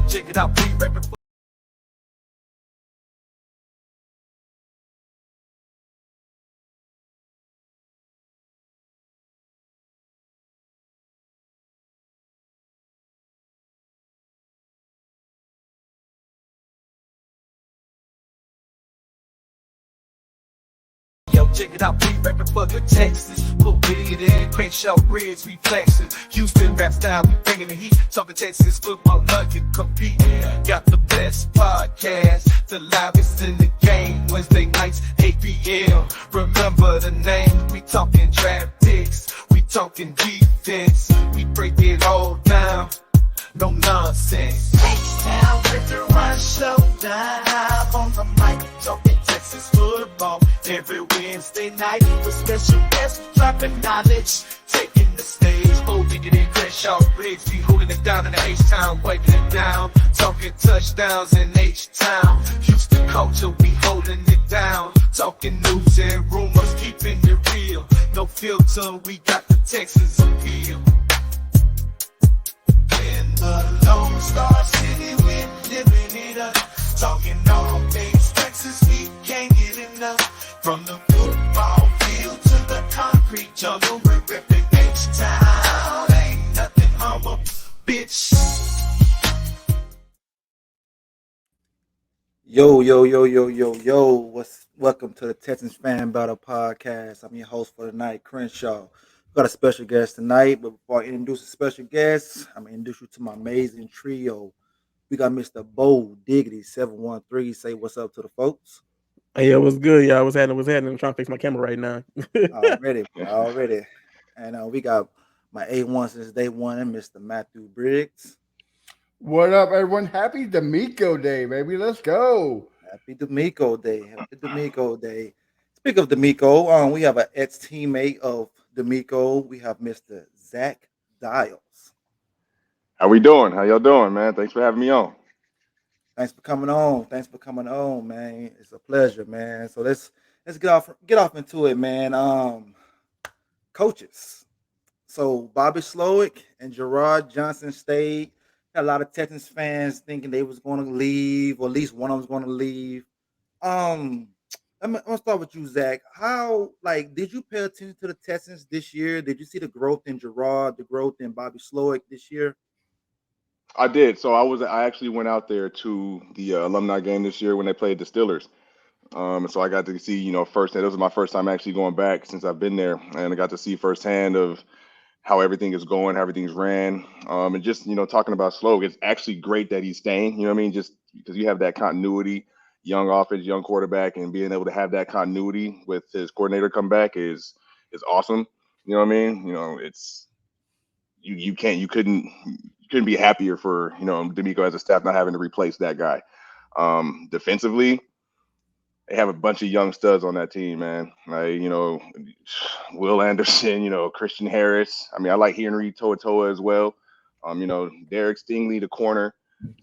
check it out, we rapping for. Yo, check it out, we rapping for the Texans. Put it in, Crenshaw Bridge, reflexing. Houston rap style, we bringing the heat. Talking Texas football, nothing compete. Got the best podcast, the loudest in the game. Wednesday nights, 8 p.m. Remember the name, we talking draft picks. We talking defense, we break it all down. No nonsense. H-Town with the run showdown on the mic, talking Texas football every Wednesday night with special guests dropping knowledge, taking the stage. Holding it in Crenshaw Briggs, we holding it down in the H-Town, wiping it down, talking touchdowns in H-Town. Houston culture, we holding it down, talking news and rumors, keeping it real. No filter, we got the Texans appeal. In the Lone Star City, we're living it up. Talking all things Texas, we can't get enough. From the football field to the concrete jungle, we're ripping H-Town. Ain't nothing humble, bitch. Yo. Welcome to the Texans Fan Battle Podcast. I'm your host for tonight, Crenshaw. Got a special guest tonight, but before I introduce a special guest, I'm going to introduce you to my amazing trio. We got Mr. Bo Diggity 713. Say what's up to the folks. Hey, it was good. Yeah, what's happening? I'm trying to fix my camera right now. Already. And we got my A1 since day one, Mr. Matthew Briggs. What up, everyone? Happy D'Amico Day, baby. Let's go. Happy D'Amico Day. Speak of D'Amico, we have an ex-teammate of D'Amico. We have Mr. Zac Diles. How we doing? How y'all doing, man? Thanks for having me on. Thanks for coming on, man. It's a pleasure, man. So let's get off into it, man. Coaches. So Bobby Slowick and Gerard Johnson stayed. Got a lot of Texans fans thinking they was going to leave, or at least one of them was going to leave. I'm gonna start with you, Zach. How did you pay attention to the Texans this year? Did you see the growth in Gerard, the growth in Bobby Slowick this year? I did. So I actually went out there to the alumni game this year when they played the Steelers. So I got to see, firsthand. This was my first time actually going back since I've been there, and I got to see firsthand of how everything is going, how everything's ran, and just talking about Slowick. It's actually great that he's staying. You know what I mean? Just because you have that continuity, young offense, young quarterback, and being able to have that continuity with his coordinator come back is awesome. You know what I mean? It's you couldn't be happier for D'Amico as a staff not having to replace that guy. Defensively, they have a bunch of young studs on that team, man. Will Anderson, Christian Harris. I mean, I like Henry Toa as well. Derek Stingley, the corner.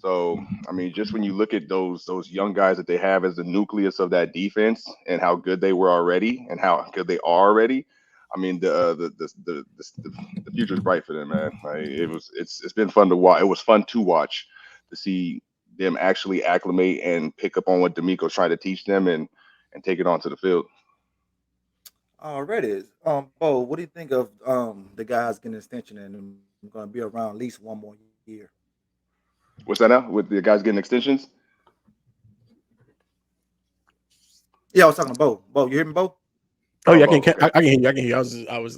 So, I mean, just when you look at those young guys that they have as the nucleus of that defense and how good they were already and how good they are already, I mean, the future is bright for them, man. It's been fun to watch. It was fun to watch to see them actually acclimate and pick up on what D'Amico's trying to teach them and take it onto the field. Already. Bo, what do you think of the guys getting an extension and going to be around at least one more year? What's that now? With the guys getting extensions? Yeah, I was talking to Bo. Bo, you hear me, Bo? Oh yeah, I can hear you. I can hear you. I was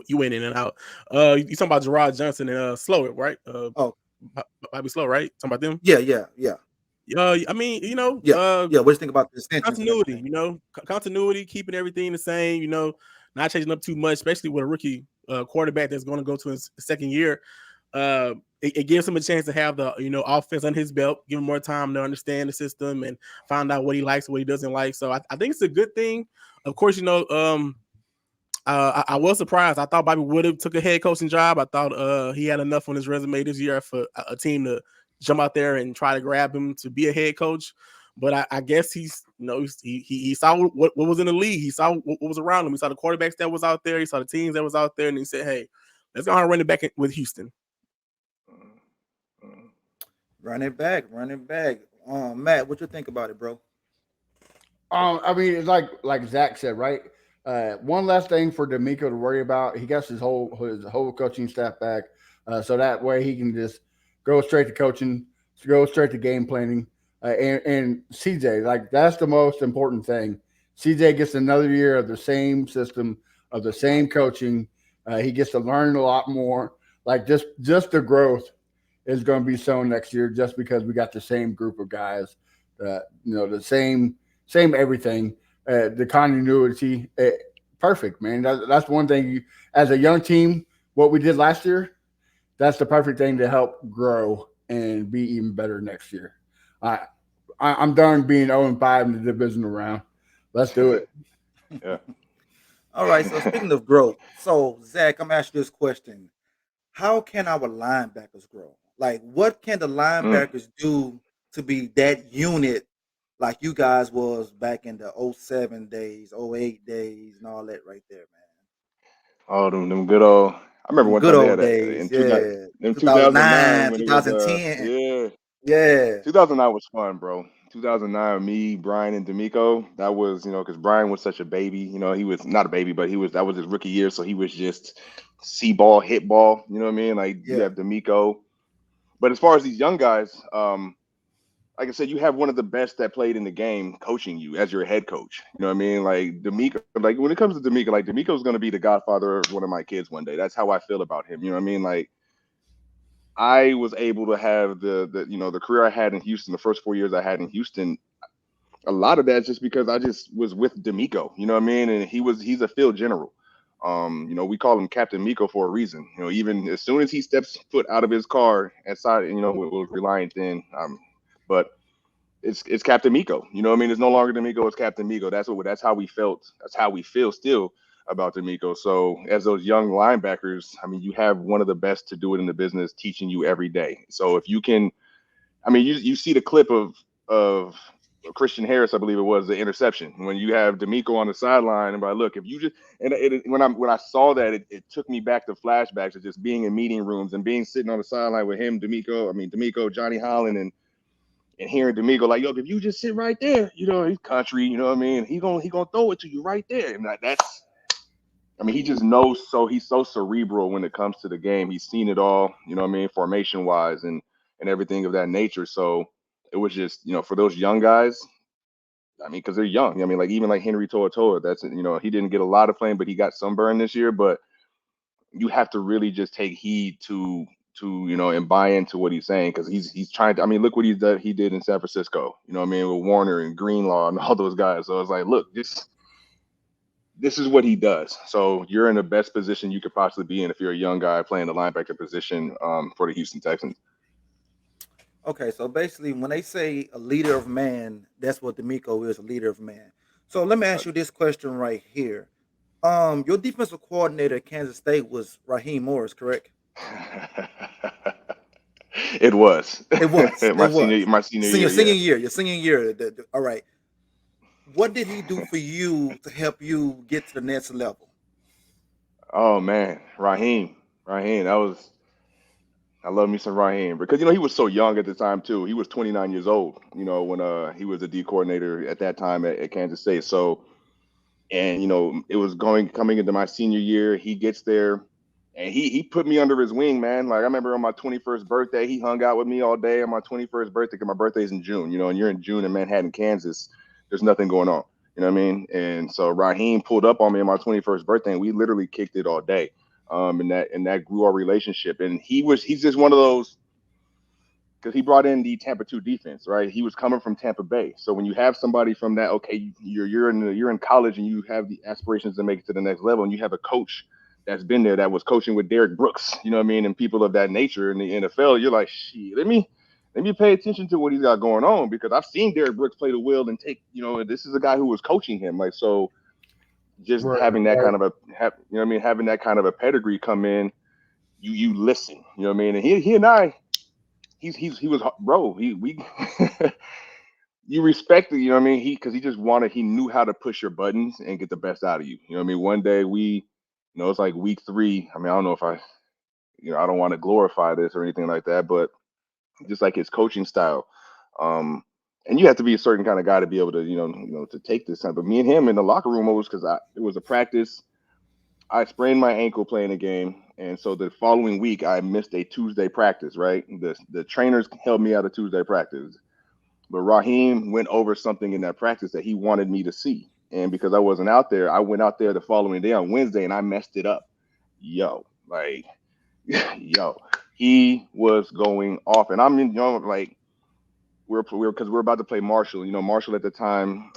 you went in and out. You talking about Gerard Johnson and Slowick, right? Bobby Slow, right? Talking about them? Yeah. I mean, What do you think about the extension? Continuity, continuity, keeping everything the same, not changing up too much, especially with a rookie quarterback that's going to go to his second year. It gives him a chance to have the offense on his belt, give him more time to understand the system and find out what he likes, what he doesn't like. So I think it's a good thing. Of course, I was surprised. I thought Bobby would have took a head coaching job. I thought he had enough on his resume this year for a team to jump out there and try to grab him to be a head coach. But I guess he saw what was in the league. He saw what was around him. He saw the quarterbacks that was out there. He saw the teams that was out there, and he said, "Hey, let's go and run it back with Houston." Run it back, run it back. Matt, what you think about it, bro? I mean, it's like Zach said, right? One last thing for D'Amico to worry about. He got his whole coaching staff back, so that way he can just go straight to coaching, go straight to game planning. And CJ, like that's the most important thing. CJ gets another year of the same system, of the same coaching. He gets to learn a lot more. Like just the growth is going to be shown next year, just because we got the same group of guys, the same everything, the continuity, perfect, man. That's one thing. As a young team, what we did last year, that's the perfect thing to help grow and be even better next year. I, I'm done being 0-5 in the divisional round. Let's do it. Yeah. All right. So speaking of growth, so Zach, I'm asking you this question: how can our linebackers grow? Like, what can the Mm. linebackers do to be that unit like you guys was back in the '07 days, '08 days, and all that right there, man? Oh, them good old. I remember Them one good time they old had days, in two thousand yeah. them 2009 2009, when it was 2010. yeah, Yeah, 2009 was fun, bro. 2009, me, Brian, and D'Amico. That was, because Brian was such a baby. He was not a baby, but that was his rookie year, so he was just see ball, hit ball. You know what I mean? Like you yeah, have D'Amico, but as far as these young guys, like I said, you have one of the best that played in the game coaching you as your head coach. You know what I mean? Like D'Amico, like when it comes to D'Amico, like D'Amico's going to be the godfather of one of my kids one day. That's how I feel about him. You know what I mean? Like I was able to have the career I had in Houston, the first 4 years I had in Houston. A lot of that's just because I just was with D'Amico. You know what I mean? And he's a field general. We call him Captain Miko for a reason. Even as soon as he steps foot out of his car outside, with Reliant then, but it's Captain Miko. You know what I mean? It's no longer D'Amico, it's Captain Miko. That's how we felt. That's how we feel still about D'Amico. So as those young linebackers, I mean, you have one of the best to do it in the business teaching you every day. So if you can, I mean, you see the clip of Christian Harris, I believe it was, the interception when you have D'Amico on the sideline, and by look, if you just when I saw that, it took me back to flashbacks of just being in meeting rooms and being sitting on the sideline with him, D'Amico, Johnny Holland, and hearing D'Amico like, yo, if you just sit right there, he's country, you know what I mean? He gonna throw it to you right there, and that's. I mean, he just knows. So he's so cerebral when it comes to the game. He's seen it all, you know what I mean, formation wise and everything of that nature. So it was just, for those young guys. I mean, because they're young. I mean, like even like Henry Toa, that's he didn't get a lot of playing, but he got sunburn this year. But you have to really just take heed to and buy into what he's saying because he's trying to. I mean, look what he did in San Francisco. You know what I mean, with Warner and Greenlaw and all those guys. So it's like, look, this is what he does. So you're in the best position you could possibly be in if you're a young guy playing the linebacker position for the Houston Texans. Okay, so basically, when they say a leader of man, that's what D'Amico is, a leader of man. So let me ask you this question right here. Your defensive coordinator at Kansas State was Raheem Morris, correct? It was It was. It my senior was. my senior Senior year. senior Yeah. year. Your senior year. All right. What did he do for you to help you get to the next level? Oh man, Raheem. I love me some Raheem because he was so young at the time too. He was 29 years old. When he was the D coordinator at that time at Kansas State. So and it was coming into my senior year. He gets there, and he put me under his wing, man. Like I remember on my 21st birthday, he hung out with me all day on my 21st birthday. Because my birthday's in June, and you're in June in Manhattan, Kansas. There's nothing going on, you know what I mean? And so Raheem pulled up on me on my 21st birthday, and we literally kicked it all day. And that grew our relationship. And he's just one of those because he brought in the Tampa 2 defense, right? He was coming from Tampa Bay. So when you have somebody from that, okay, you're in college and you have the aspirations to make it to the next level, and you have a coach that's been there that was coaching with Derek Brooks, you know what I mean, and people of that nature in the NFL, you're like, shit, let me pay attention to what he's got going on because I've seen Derek Brooks play the wheel and take, this is a guy who was coaching him, like so. Just Right, having that right. kind of having that kind of a pedigree come in, you listen, you know what I mean, and he and I he was bro. We you respect it, you know what I mean? Because he knew how to push your buttons and get the best out of you. You know what I mean? One day it's like week 3. I mean, I don't know if I don't want to glorify this or anything like that, but just like his coaching style. And you have to be a certain kind of guy to be able to, to take this time. But me and him in the locker room was because it was a practice. I sprained my ankle playing a game, and so the following week I missed a Tuesday practice. Right, the trainers held me out of Tuesday practice, but Raheem went over something in that practice that he wanted me to see, and because I wasn't out there, I went out there the following day on Wednesday and I messed it up. Yo, he was going off, and I'm like. We're because we're about to play Marshall. Marshall at the time,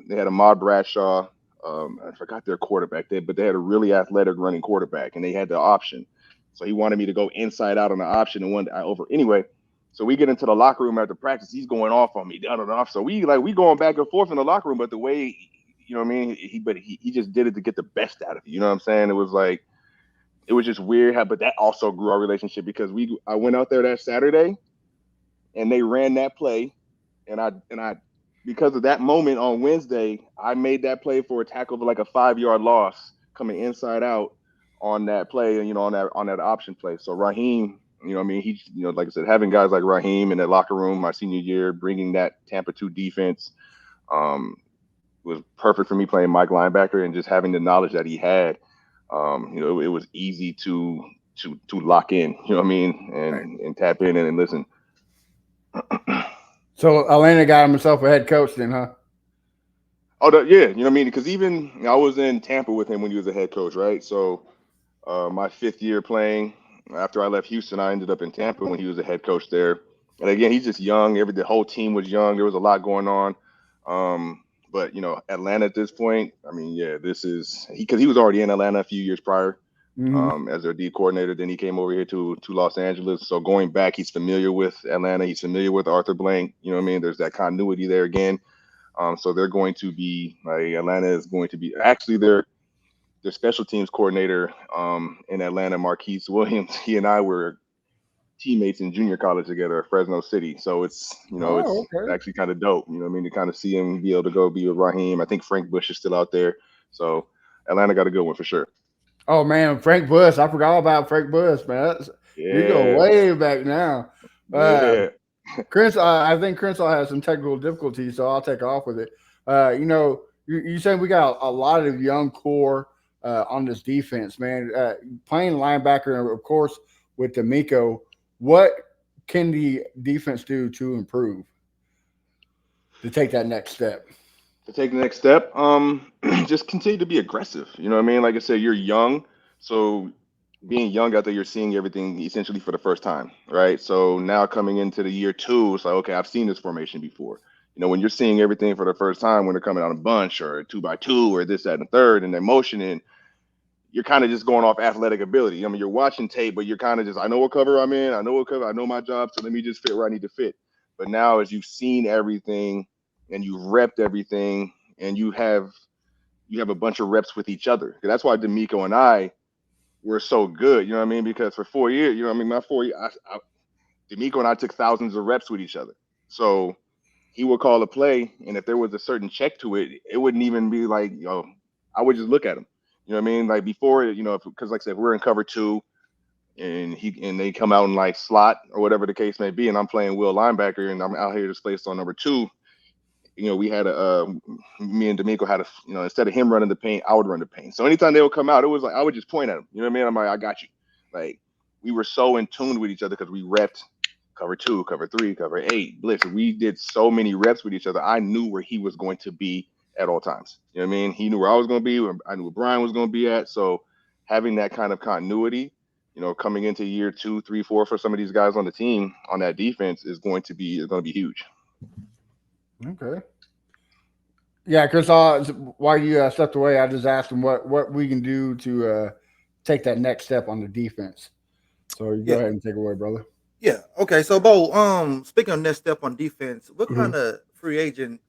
they had Ahmad Bradshaw. I forgot their quarterback there, but they had a really athletic running quarterback, and they had the option. So he wanted me to go inside out on the option, and anyway. So we get into the locker room after practice. He's going off on me, So we going back and forth in the locker room, but the way, he just did it to get the best out of you. You know what I'm saying? It was just weird but that also grew our relationship because I went out there that Saturday. And they ran that play, and I because of that moment on Wednesday, I made that play for a tackle for like a 5-yard loss coming inside out on that play, on that option play. So Raheem, he, like I said, having guys like Raheem in that locker room my senior year, bringing that Tampa 2 defense, was perfect for me playing Mike linebacker and just having the knowledge that he had. It was easy to lock in, and tap in and listen. So Atlanta got himself a head coach then, huh? Oh, yeah. Because even I was in Tampa with him when he was a head coach, right? So my 5th year playing, after I left Houston, I ended up in Tampa when he was a head coach there. And again, he's just young. The whole team was young. There was a lot going on. But, Atlanta at this point, this is because he was already in Atlanta a few years prior. As their D coordinator. Then he came over here to Los Angeles. So going back, he's familiar with Atlanta. He's familiar with Arthur Blank. There's that continuity there again. So they're going to be Atlanta is going to be actually their special teams coordinator in Atlanta, Marquise Williams. He and I were teammates in junior college together at Fresno City. So it's actually kind of dope. To kind of see him be able to go be with Raheem. I think Frank Bush is still out there. So Atlanta got a good one for sure. Oh man, Frank Bush! I forgot about Frank Bush, man. You go way back now. Crenshaw, I think Crenshaw has some technical difficulties, so I'll take off with it. You saying we got a lot of young core on this defense, man. Playing linebacker, and of course with D'Amico. What can the defense do to improve to take that next step? To take the next step, just continue to be aggressive. Like I said, you're young, so being young out there, you're seeing everything essentially for the first time, right? So now coming into the year 2, it's like, okay, I've seen this formation before. When you're seeing everything for the first time, when they're coming out a bunch or 2x2 or this, that, and the third, and they're motioning, you're kind of just going off athletic ability. You're watching tape, but you're kind of just, I know what cover I'm in, I know my job, so let me just fit where I need to fit. But now as you've seen everything, and you've repped everything, and you have a bunch of reps with each other. That's why D'Amico and I were so good, because for 4 years, my 4 years, D'Amico and I took thousands of reps with each other. So he would call a play, and if there was a certain check to it, it wouldn't even be like, I would just look at him. Like before, because like I said, we're in cover 2, and they come out in like slot or whatever the case may be, and I'm playing will linebacker, and I'm out here displaced on number 2. We had me and D'Amico had instead of him running the paint, I would run the paint. So anytime they would come out, it was like, I would just point at him. I'm like, I got you. Like, we were so in tune with each other because we repped cover 2, cover 3, cover 8, blitz. We did so many reps with each other. I knew where he was going to be at all times. He knew where I was going to be, where I knew where Brian was going to be at. So having that kind of continuity, coming into year 2, 3, 4 for some of these guys on the team on that defense is going to be huge. Okay. Yeah, Chris, while you stepped away, I just asked him what we can do to take that next step on the defense. So you go ahead and take it away, brother. Yeah. Okay. So, Bo, speaking of next step on defense, what kind of free agent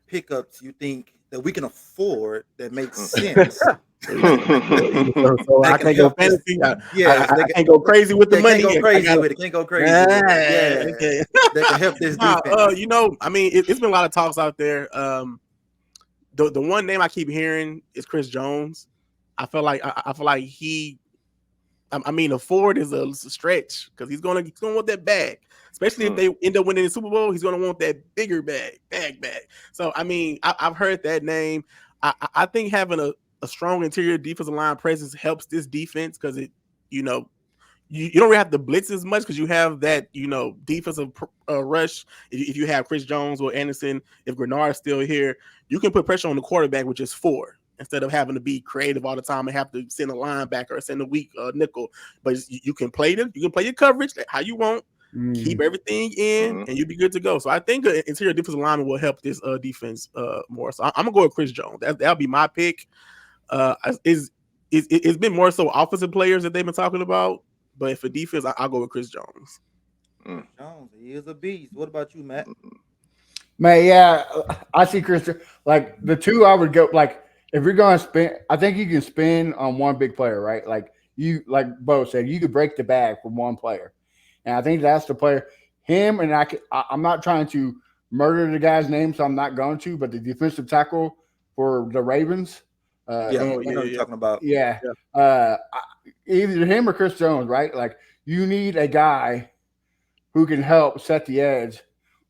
pickups you think that we can afford that makes sense? So I can't go fantasy. I can't go crazy with the money. Can't go crazy. Yeah. Okay. That can help this defense. It's been a lot of talks out there. The one name I keep hearing is Chris Jones. I feel like I mean, a Ford is a stretch because he's gonna want that bag, especially if they end up winning the Super Bowl. He's gonna want that bigger bag. So I mean, I've heard that name. I think having a strong interior defensive line presence helps this defense because it, you know, you don't really have to blitz as much because you have that, you know, defensive rush. If you have Chris Jones or Anderson, if Grenard's still here, you can put pressure on the quarterback with just 4 instead of having to be creative all the time and have to send a linebacker or send a weak nickel. But you can play them. You can play your coverage how you want. Keep everything in, and you'll be good to go. So I think an interior defensive lineman will help this defense more. So I'm gonna go with Chris Jones. That'll be my pick. It's been more so offensive players that they've been talking about. But for defense, I'll go with Chris Jones. Jones, he is a beast. What about you, Matt? Man, yeah, I see Chris. Like the two, I would go like if you're going to spend. I think you can spend on one big player, right? Like Bo said, you could break the bag for one player, and I think that's the player. Him and I'm not trying to murder the guy's name, so I'm not going to. But the defensive tackle for the Ravens. I know what you're talking about. Yeah. Either him or Chris Jones, right? Like you need a guy who can help set the edge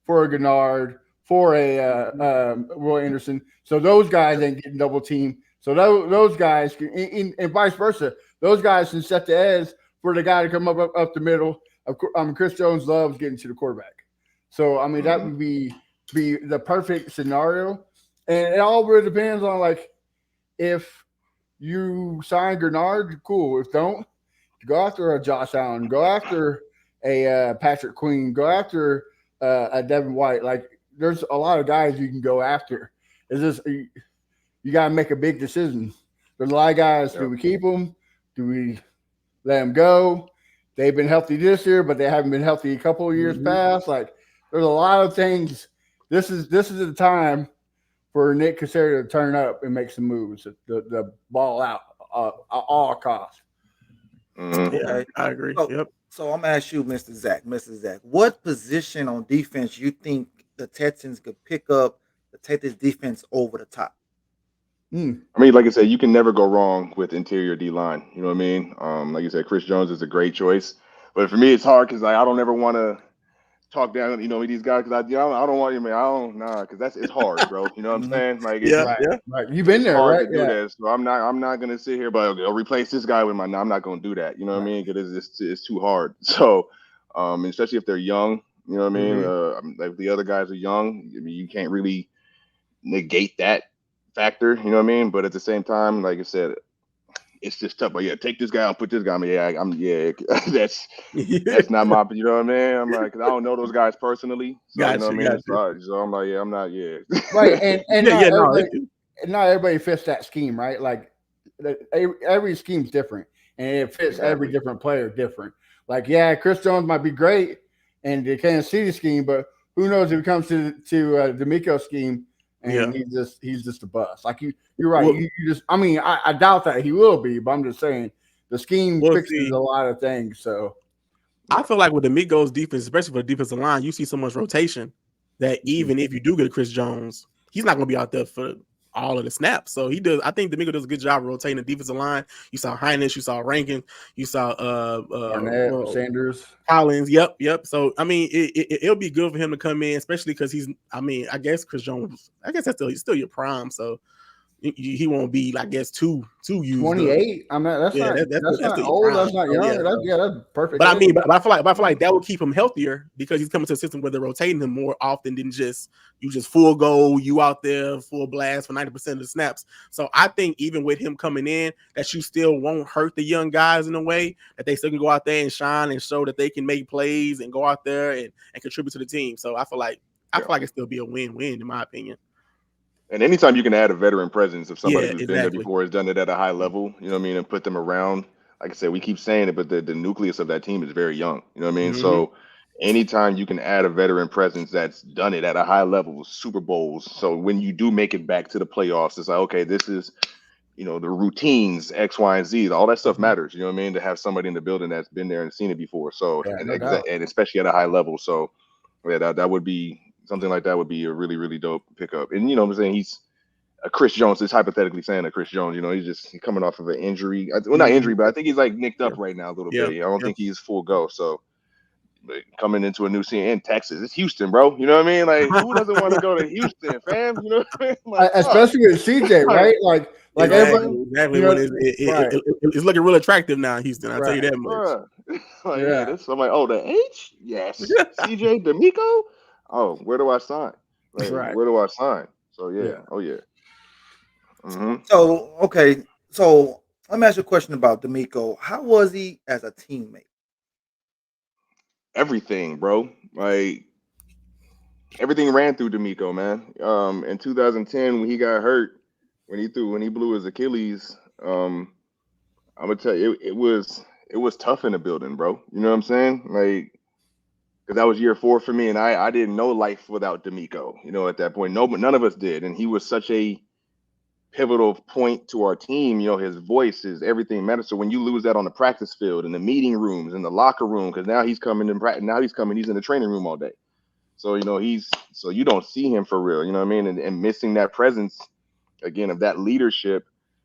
for a Gennard, for a Roy Anderson. So those guys ain't getting double teamed. So those guys can, and vice versa. Those guys can set the edge for the guy to come up the middle. Chris Jones loves getting to the quarterback. So I mean that would be the perfect scenario. And it all really depends on like if you sign Gennard, cool. If don't, go after a Josh Allen, go after a Patrick Queen, go after a Devin White. Like there's a lot of guys you can go after. It's just you got to make a big decision. There's a lot of guys. Do we keep them? Do we let them go? They've been healthy this year, but they haven't been healthy a couple of years past. Like there's a lot of things. This is the time for Nick Casario to turn up and make some moves, the ball out at all costs. Yeah, I agree. So I'm gonna ask you, Mr. Zach, what position on defense you think the Texans could pick up to take this defense over the top? I mean, like I said, you can never go wrong with interior D line. You know what I mean? Like you said, Chris Jones is a great choice, but for me, it's hard because I don't ever want to talk down, with these guys because I don't want you, man. Because it's hard, bro. You know what I'm saying? Like, right. You've been there, hard right? to do that. So I'm not gonna sit here, but I'll replace this guy with my. No, I'm not gonna do that. You know what I mean? Because it's too hard. So, especially if they're young. You know what I mean? Like the other guys are young. I mean, you can't really negate that factor. You know what I mean? But at the same time, like I said, it's just tough. But yeah, take this guy and put this guy. I mean, that's not my. You know what I mean? I'm like, 'cause I don't know those guys personally. So, you know what I mean? So I'm like, I'm not. Yeah. Right, and not everybody fits that scheme, right? Like every scheme's different, and it fits every different player different. Like, Chris Jones might be great in the Kansas City scheme, but who knows if it comes to D'Amico scheme. And he's just a bust. Like you're right. Well, you just, I mean, I doubt that he will be, but I'm just saying the scheme fixes a lot of things. So I feel like with the Migos defense, especially for the defensive line, you see so much rotation that even if you do get Chris Jones, he's not going to be out there for all of the snaps. So he does. I think D'Amico does a good job of rotating the defensive line. You saw Heinz, you saw Rankin, you saw Arnett, Sanders, Collins. Yep. So I mean, it'll be good for him to come in, especially because he's. I mean, I guess Chris Jones. I guess he's still your prime. So he won't be, I guess, too used. 28. I mean, that's not old. That's not young. That's perfect. But I mean, but I feel like that would keep him healthier because he's coming to a system where they're rotating him more often than just full go, you out there full blast for 90% of the snaps. So I think even with him coming in, that you still won't hurt the young guys in a way that they still can go out there and shine and show that they can make plays and go out there and contribute to the team. So I feel like it'll still be a win-win in my opinion. And anytime you can add a veteran presence of somebody who's been there before, has done it at a high level, you know what I mean, and put them around. Like I said, we keep saying it, but the nucleus of that team is very young. You know what I mean? So anytime you can add a veteran presence that's done it at a high level, Super Bowls. So when you do make it back to the playoffs, it's like, okay, this is, the routines, X, Y, and Z, all that stuff matters. You know what I mean? To have somebody in the building that's been there and seen it before. So, and especially at a high level. So that would be something like that would be a really, really dope pickup. And, I'm saying Chris Jones is hypothetically saying that Chris Jones, he's coming off of an injury. Well, not injury, but I think he's like nicked up right now a little bit. I don't think he's full go. So coming into a new scene in Texas, it's Houston, bro. You know what I mean? Like, who doesn't want to go to Houston, fam? You know what I mean? Like, especially with CJ, right? Like exactly. When it's looking real attractive now in Houston. I'll tell you that much. I'm like, oh, the H? Yes. CJ D'Amico? Oh, where do I sign? Like, where do I sign? So oh yeah. Mm-hmm. So okay, so let me ask you a question about D'Amico. How was he as a teammate? Everything, bro. Like everything ran through D'Amico, man. In 2010 when he got hurt, when he blew his Achilles, I'm gonna tell you, it was tough in the building, bro. You know what I'm saying? Like, because that was year 4 for me, and I didn't know life without D'Amico. At that point, none of us did, and he was such a pivotal point to our team. His voice, his everything matters. So when you lose that on the practice field, in the meeting rooms, in the locker room, because now he's coming in practice, he's in the training room all day. So so you don't see him for real. You know what I mean? And missing that presence again of that leadership,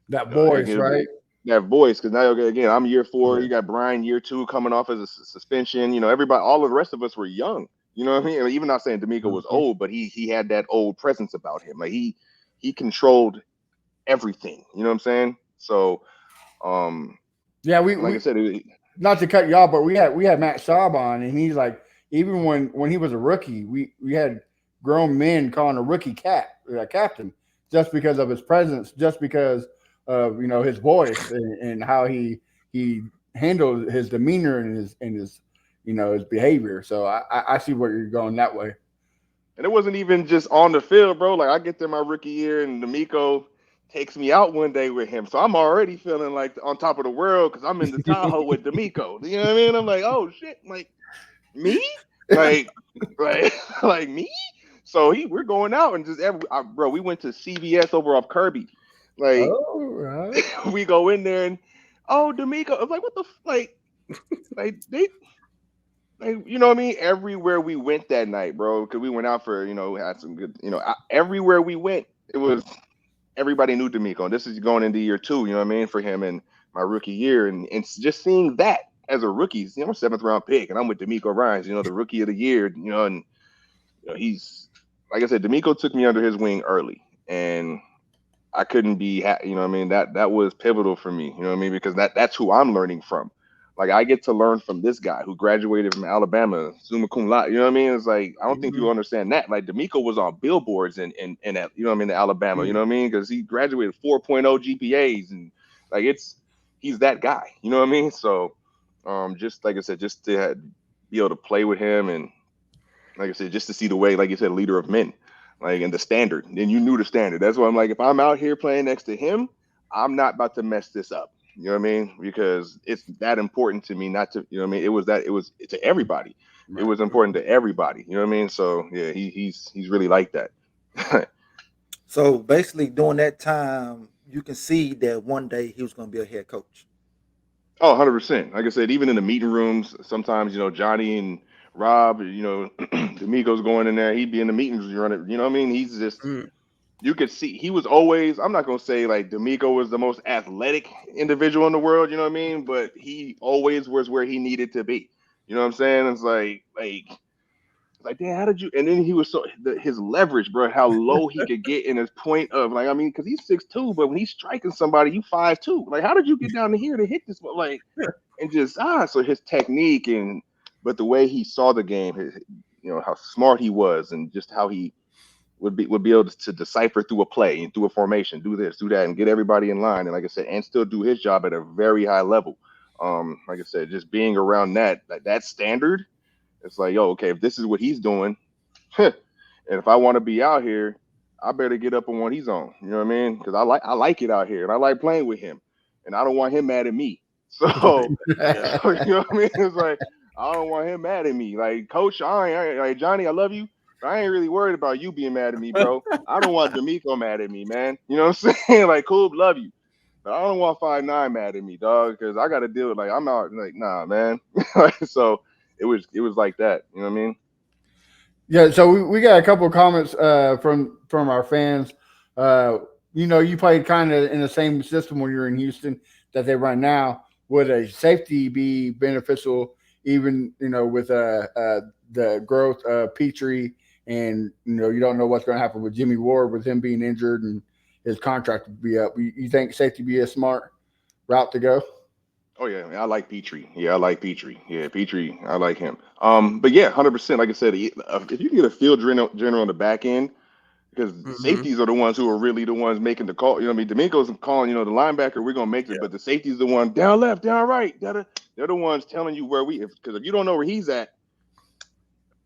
that voice, right? That voice, because now again, I'm year 4. You got Brian year 2 coming off as a suspension. Everybody, all of the rest of us were young. You know what I mean? Even not saying D'Amico was old, but he had that old presence about him. Like he controlled everything. You know what I'm saying? So, like I said, not to cut you off, but we had Matt Schaub on, and he's like, even when he was a rookie, we had grown men calling a rookie captain just because of his presence, just because of his voice and how he handled his demeanor and his his behavior. So I see where you're going that way. And it wasn't even just on the field, bro. Like I get there my rookie year, and D'Amico takes me out one day with him, so I'm already feeling like on top of the world because I'm in the Tahoe with D'Amico. You know what I mean? I'm like, oh shit, like me, like me. So we're going out and just bro. We went to CVS over off Kirby. Like, we go in there and D'Amico. I was like, what the like they. Like, you know what I mean? Everywhere we went that night, bro, because we went out for, had some good, everywhere we went, it was everybody knew D'Amico. And this is going into year 2, you know what I mean, for him and my rookie year. And just seeing that as a rookie, 7th round pick, and I'm with D'Amico Ryans, the rookie of the year, and he's, like I said, D'Amico took me under his wing early. And I couldn't be, you know what I mean? That was pivotal for me, you know what I mean? Because that's who I'm learning from. Like, I get to learn from this guy who graduated from Alabama, summa cum laude. You know what I mean? It's like, I don't think you understand that. Like, D'Amico was on billboards in you know what I mean, Alabama. You know what I mean? Because he graduated 4.0 GPAs, and like he's that guy. You know what I mean? So, just like I said, just to be able to play with him, and like I said, just to see the way, like you said, leader of men, like, and the standard. And you knew the standard. That's why I'm like, if I'm out here playing next to him, I'm not about to mess this up. You know what I mean? Because it's that important to me not to, you know what I mean? It was to everybody. Right. It was important to everybody. You know what I mean? So yeah, he's really like that. So basically during that time, you can see that one day he was going to be a head coach. Oh, 100%. Like I said, even in the meeting rooms, sometimes, Johnny and Rob, D'Amico's going in there, he'd be in the meetings running, you know what I mean? He's just you could see he was always, I'm not going to say like D'Amico was the most athletic individual in the world, you know what I mean? But he always was where he needed to be. You know what I'm saying? It's like, damn, how did you? And then he was his leverage, bro, how low he could get in his point of, like, I mean, because he's 6'2", but when he's striking somebody, you 5'2". Like, how did you get down to here to hit this? Like, and just, so his technique but the way he saw the game, how smart he was, and just how he would be able to decipher through a play and through a formation, do this, do that, and get everybody in line. And like I said, and still do his job at a very high level. Like I said, just being around that standard, it's like, yo, okay, if this is what he's doing, and if I want to be out here, I better get up on what he's on. You know what I mean? Because I like it out here, and I like playing with him, and I don't want him mad at me. So you know what I mean? It's like, I don't want him mad at me. Like, Coach, like, Johnny, I love you. I ain't really worried about you being mad at me, bro. I don't want D'Amico mad at me, man. You know what I'm saying? Like, cool, love you. But I don't want 5'9" mad at me, dog, because I got to deal with, like, I'm out, like, nah, man. So it was like that. You know what I mean? Yeah. So we got a couple of comments from our fans. you played kind of in the same system when you're in Houston that they run now. Would a safety be beneficial, even with the growth of Petrie, and you don't know what's going to happen with Jimmy Ward with him being injured and his contract to be up. You think safety be a smart route to go? Oh yeah, I like Petrie. Yeah, I like Petrie. Yeah, Petrie, I like him. But yeah, 100%. Like I said, if you can get a field general on the back end, because the Mm-hmm. safeties are the ones who are really the ones making the call. You know what I mean? D'Amico's calling, the linebacker, we're gonna make it, but the safety's the one down left, down right. They're the ones telling you where because if you don't know where he's at,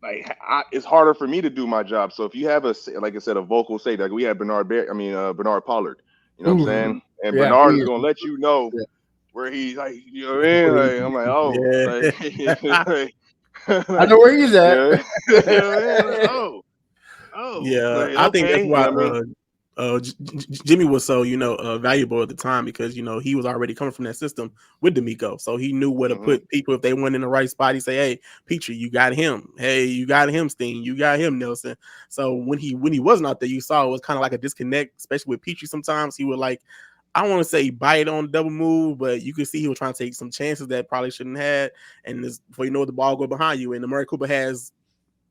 like it's harder for me to do my job. So if you have like I said, a vocal safety, like we had Bernard Pollard. You know what I'm Ooh, saying? And yeah, Bernard he is is. gonna let you know Yeah. where he's like, you know what I mean? Like I'm like, oh, Yeah. like, I like, know where he's at. yeah, you know what I mean? Like, Yeah, like I think that's okay, you why know what I mean? Jimmy was so valuable at the time, because he was already coming from that system with D'Amico, so he knew where to Mm-hmm. put people if they went in the right spot. He say, "Hey, Petrie, you got him. Hey, you got him, Steen. You got him, Nelson." So when he wasn't out there, you saw it was kind of like a disconnect, especially with Petrie. Sometimes he would I don't want to say bite on double move, but you could see he was trying to take some chances that probably shouldn't have. And before you know it, the ball go behind you, and Amari Cooper has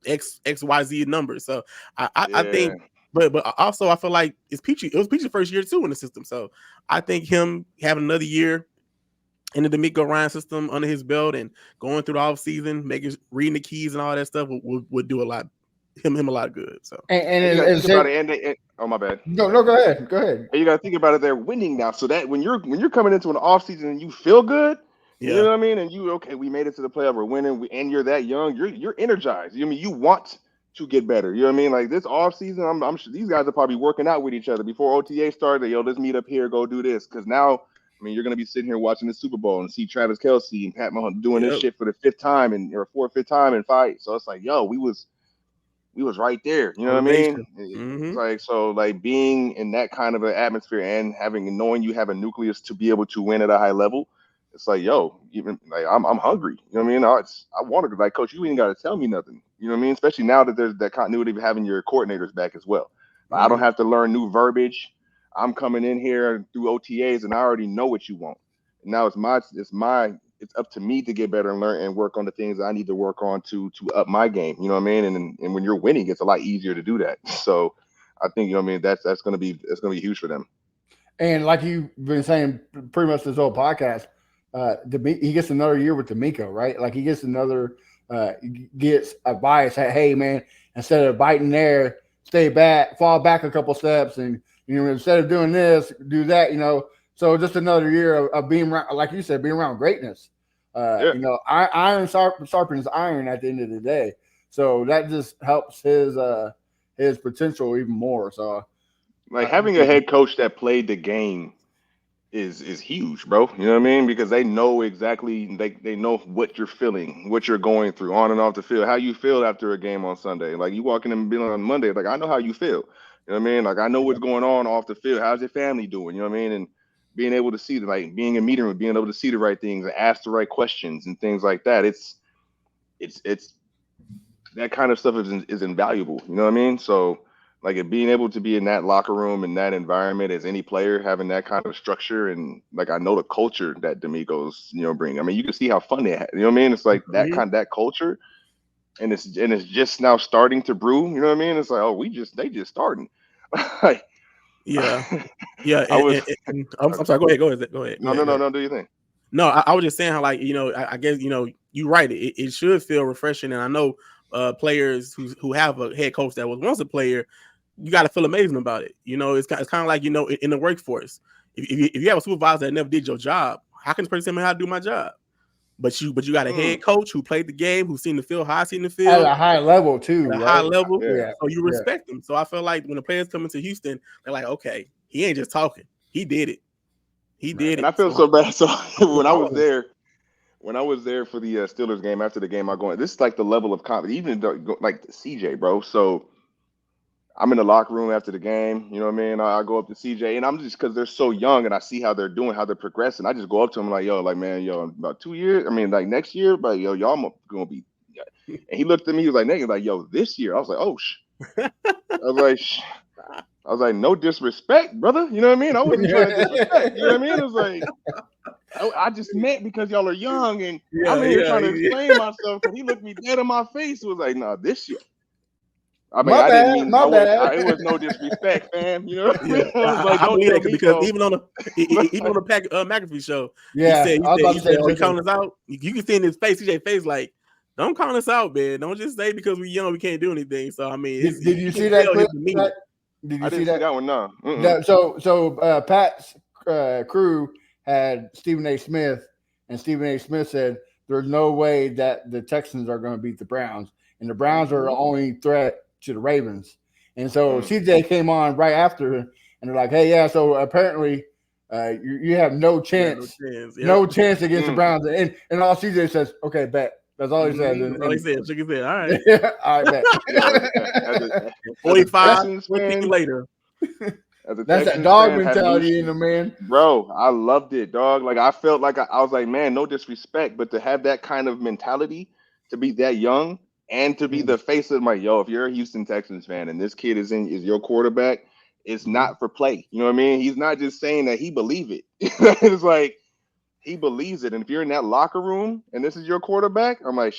XYZ numbers. So I Yeah. think, but also I feel like it was Peachy's first year too in the system. So I think him having another year in the D'Amico Ryan system under his belt and going through the off season, reading the keys and all that stuff would do a lot him a lot of good. So And And you got to think about it. Oh my bad. no, go ahead, go ahead. And you got to think about it. They're winning now, so that when you're coming into an off season and you feel good, you know yeah, what I mean. And okay, we made it to the playoff, we're winning, and you're that young, you're energized. You know what I mean, you want to get better. You know what I mean. Like this off season, I'm sure these guys are probably working out with each other before OTA started. Yo, let's meet up here, go do this, because now. I mean, you're gonna be sitting here watching the Super Bowl and see Travis Kelce and Pat Mahomes doing this yep, shit for the fifth time or fourth, fifth time in fight. So it's like, yo, we was right there. You know what I mean? motivation. It's like so like being in that kind of an atmosphere and knowing you have a nucleus to be able to win at a high level. It's like, yo, even like I'm hungry. You know what I mean? I want to like, coach, you ain't got to tell me nothing. You know what I mean? Especially now that there's that continuity of having your coordinators back as well. Like, I don't have to learn new verbiage. I'm coming in here through OTAs and I already know what you want. And now it's up to me to get better and learn and work on the things I need to work on to up my game. You know what I mean? And when you're winning, it's a lot easier to do that. So I think you know what I mean. That's gonna be huge for them. And like you've been saying pretty much this whole podcast, he gets another year with D'Amico, right? Like he gets gets advice. Hey, man, instead of biting there, stay back, fall back a couple steps, and instead of doing this, do that. So just another year of being around, like you said, being around greatness. Yeah. Iron sharpens iron at the end of the day. So that just helps his potential even more. So Like having a head coach that played the game is huge, bro. You know what I mean? Because they know exactly they know what you're feeling, what you're going through on and off the field, how you feel after a game on Sunday. Like you walk in and be on Monday, like I know how you feel. You know what I mean? Like I know what's going on off the field. How's your family doing? You know what I mean? And being able to see like being in meeting room, being able to see the right things and ask the right questions and things like that. It's that kind of stuff is invaluable. You know what I mean? So like it being able to be in that locker room and that environment as any player having that kind of structure and like I know the culture that D'Amico's bring. I mean you can see how fun they have. You know what I mean? It's like that culture, and it's just now starting to brew. You know what I mean? It's like they just starting. Like Yeah, yeah. I was And I'm sorry. Go ahead. Go ahead. no. Do you think? No, I was just saying how I guess you're right. It should feel refreshing, and I know players who have a head coach that was once a player, you got to feel amazing about it. It's kind of like in the workforce. If you have a supervisor that never did your job, how can this person tell me how to do my job? But you got a head coach who played the game, who's seen the field, how I seen the field at a high level too, at a right? high level. Yeah. So you respect them. So I feel like when the players come into Houston, they're like, okay, he ain't just talking, he did it. He did And it. I feel so bad. So when I was there for the Steelers game, after the game, this is like the level of confidence, even like CJ, bro. So I'm in the locker room after the game. You know what I mean? I go up to CJ, and I'm just because they're so young, and I see how they're doing, how they're progressing. I just go up to him like, "Yo, like man, yo, in about 2 years. I mean, like next year, but yo, y'all gonna be." And he looked at me, he was like, "Nigga, like yo, this year." I was like, "Oh, I was like, I was like, no disrespect, brother. You know what I mean? I wasn't trying to disrespect. You know what I mean? It was like, I just meant because y'all are young and I'm here trying to explain myself because he looked me dead in my face. It was like, nah, this year. I mean, My I didn't bad, mean my bad. it was no disrespect, fam. You know what I Yeah, mean? I was like, I don't believe tell that me because so. even on the Pat McAfee show, Yeah, he I was about to say, said when he calling us out, you can see in his face, CJ face, like, don't call us out, man. Don't just say because we young we can't do anything. So I mean, did you see that clip? Did you I didn't see that one, no. So Pat's crew had Stephen A. Smith, and Stephen A. Smith said there's no way that the Texans are going to beat the Browns, and the Browns are the only threat to the Ravens. And so CJ came on right after, and they're like, "Hey, yeah, so apparently you have no chance, no chance against the Browns." And all CJ says, "Okay, bet." That's all he says. That's all he said. Shook his head. All right. All right, bet. As 45 later. That's that dog mentality in the man. Bro, I loved it, dog. Like I felt like I was like, man, no disrespect, but to have that kind of mentality, to be that young and to be the face of my if you're a Houston Texans fan and this kid is your quarterback, it's not for play. You know what I mean? He's not just saying that he believe it. It's like he believes it. And if you're in that locker room and this is your quarterback, I'm like,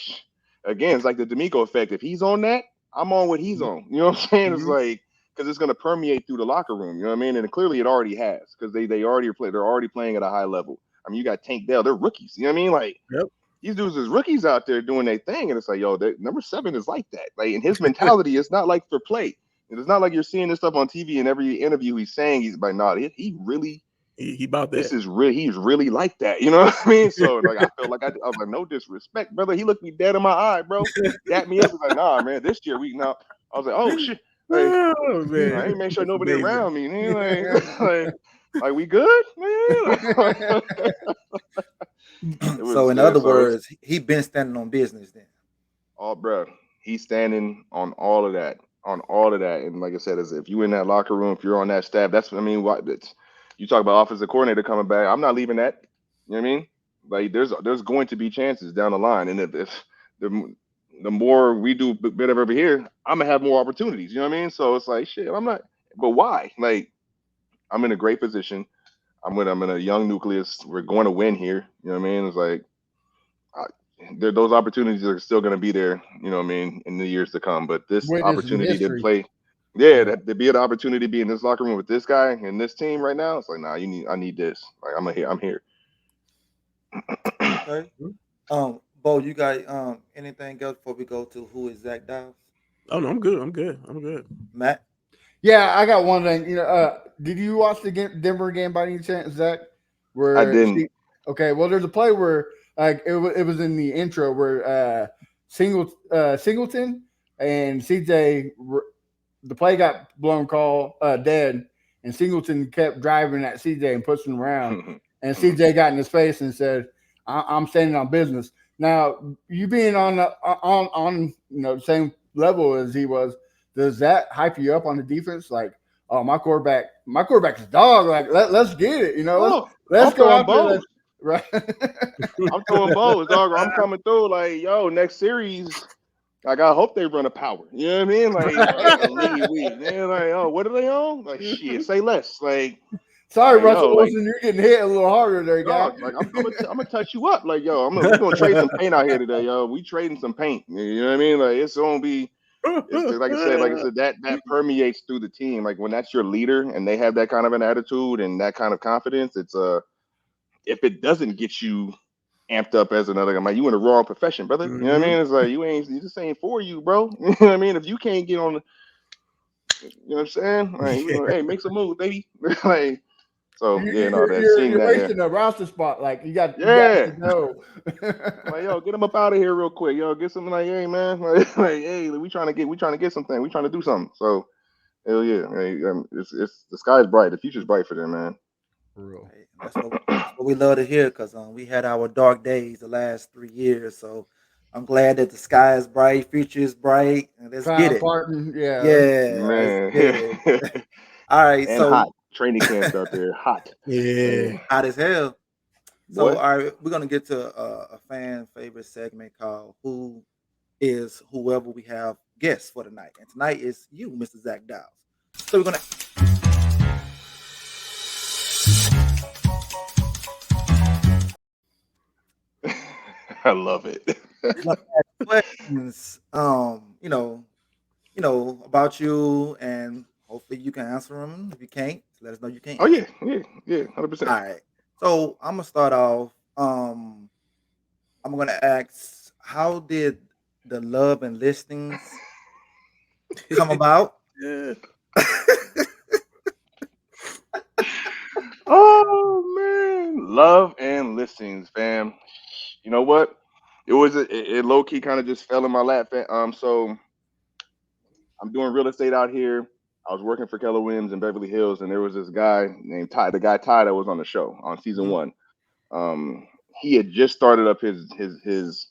again, it's like the D'Amico effect. If he's on that, I'm on what he's on. You know what I'm saying? It's like, because it's going to permeate through the locker room. You know what I mean? And clearly it already has, because they already they're already playing at a high level. I mean, you got Tank Dell, they're rookies. You know what I mean? Like, these dudes is rookies out there doing their thing. And it's like, number 7 is like that. Like, and his mentality is not like for play. And it's not like you're seeing this stuff on TV and every interview he's saying he's like, nah, he really he about that. This is he's really like that. You know what I mean? So like I felt like I was like, no disrespect, brother. He looked me dead in my eye, bro. Dapped me up. Was like, nah, man, this year we now. I was like, oh shit. Like, I ain't make sure nobody around me. Man. Like we good, man. So in other words, he been standing on business then. Oh, bro, he's standing on all of that, And like I said, if you in that locker room, if you're on that staff, you talk about offensive coordinator coming back. I'm not leaving that. You know what I mean? Like there's going to be chances down the line, and if the more we do better over here, I'm gonna have more opportunities. You know what I mean? So it's like shit. I'm not. But why? Like I'm in a great position. I'm in a young nucleus. We're going to win here. You know what I mean? It's like those opportunities are still going to be there. You know what I mean? In the years to come. But this opportunity to play. Yeah, to be an opportunity to be in this locker room with this guy and this team right now, it's like, nah, I need this. Like, I'm here. Okay. Bo, you got anything else before we go to who is Zac Diles? Oh no, I'm good. Matt? Yeah, I got one thing. Did you watch the Denver game by any chance, Zach? I didn't. Okay, well, there's a play where it was in the intro where Singleton and CJ. The play got blown dead, and Singleton kept driving at CJ and pushing him around. And CJ got in his face and said, "I'm standing on business." Now, you being on the same level as he was, does that hype you up on the defense? Like, oh, my quarterback's a dog. Like, let's get it. Let's go out there. Right. I'm throwing balls, dog. I'm coming through. Like, next series. Like, I hope they run a power. You know what I mean? Like a lead week. They're like, oh, what are they on? Like, shit, say less. Like, sorry, Russell Wilson, you're getting hit a little harder there, guy. Like, I'm gonna touch you up. Like, we're gonna trade some paint out here today, We trading some paint. You know what I mean? Like, it's gonna be. Like I said, that permeates through the team. Like when that's your leader and they have that kind of an attitude and that kind of confidence, it's if it doesn't get you amped up as another guy, like you in the wrong profession, brother. You know what I mean? It's like you just ain't for you, bro. You know what I mean? If you can't get on you know what I'm saying? Like, hey, make some moves, baby. Like, so you're wasting a roster spot. Like you got to know. Like, get him up out of here real quick. Get something like, hey man, like hey, we trying to get something. We trying to do something. So hell yeah, it's the sky's bright. The future's bright for them, man. For real. Hey, that's what we love to hear, because we had our dark days the last 3 years. So I'm glad that the sky is bright, future is bright, and let's get it. Yeah, man. All right, and so hot training camps out there, hot, hot as hell. Boy. So all right, we're gonna get to a fan favorite segment called "Who is Whoever We Have Guests for Tonight," and tonight is you, Mr. Zac Diles. So we're gonna I love it. Like, ask questions, about you, and hopefully you can answer them. If you can't, let us know you can't Oh answer. yeah, yeah, yeah, 100%. All right. So I'm gonna start off. I'm gonna ask, how did the love and listings come about? Yeah. Oh man, love and listings, fam. You know what? It low key kind of just fell in my lap. So I'm doing real estate out here. I was working for Keller Williams in Beverly Hills, and there was this guy named Ty, the guy Ty that was on the show on season Mhm. one. He had just started up his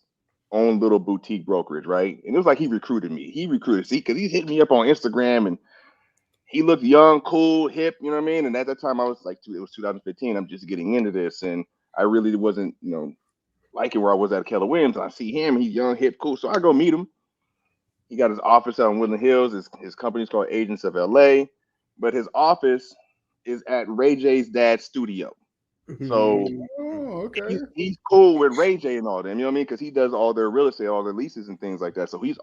own little boutique brokerage, right? And it was like he recruited me. He recruited, see, because he hit me up on Instagram, and he looked young, cool, hip, you know what I mean? And at that time, I was like, it was 2015. I'm just getting into this, and I really wasn't, liking where I was at Keller Williams. I see him, he's young, hip, cool. So I go meet him. He got his office out in Woodland Hills. His company's called Agents of LA, but his office is at Ray J's dad's studio. So Oh, okay. he's cool with Ray J and all them, you know what I mean? Because he does all their real estate, all their leases and things like that. So Ty is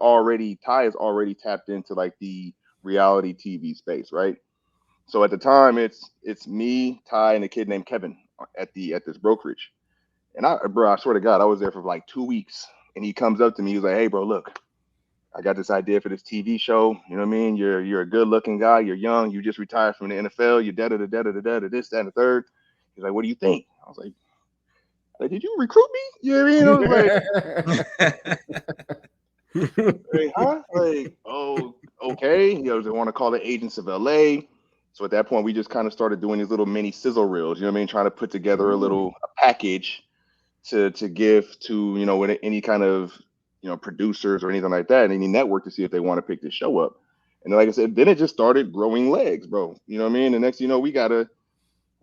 already tapped into like the reality TV space, right? So at the time, it's me, Ty, and a kid named Kevin at this brokerage. And I swear to God, I was there for like 2 weeks. And he comes up to me, he's like, "Hey, bro, look, I got this idea for this TV show. You know what I mean? You're a good looking guy. You're young. You just retired from the NFL. You're da this, that, and the third." He's like, "What do you think?" I was like, "Did you recruit me?" You know what I mean? I was like, "Huh?" Like, "Oh, okay." They want to call it Agents of LA. So at that point, we just kind of started doing these little mini sizzle reels. You know what I mean? Trying to put together a package to give to with any kind of producers or anything like that, and any network to see if they want to pick this show up. And like I said, then it just started growing legs, bro. You know what I mean? The next,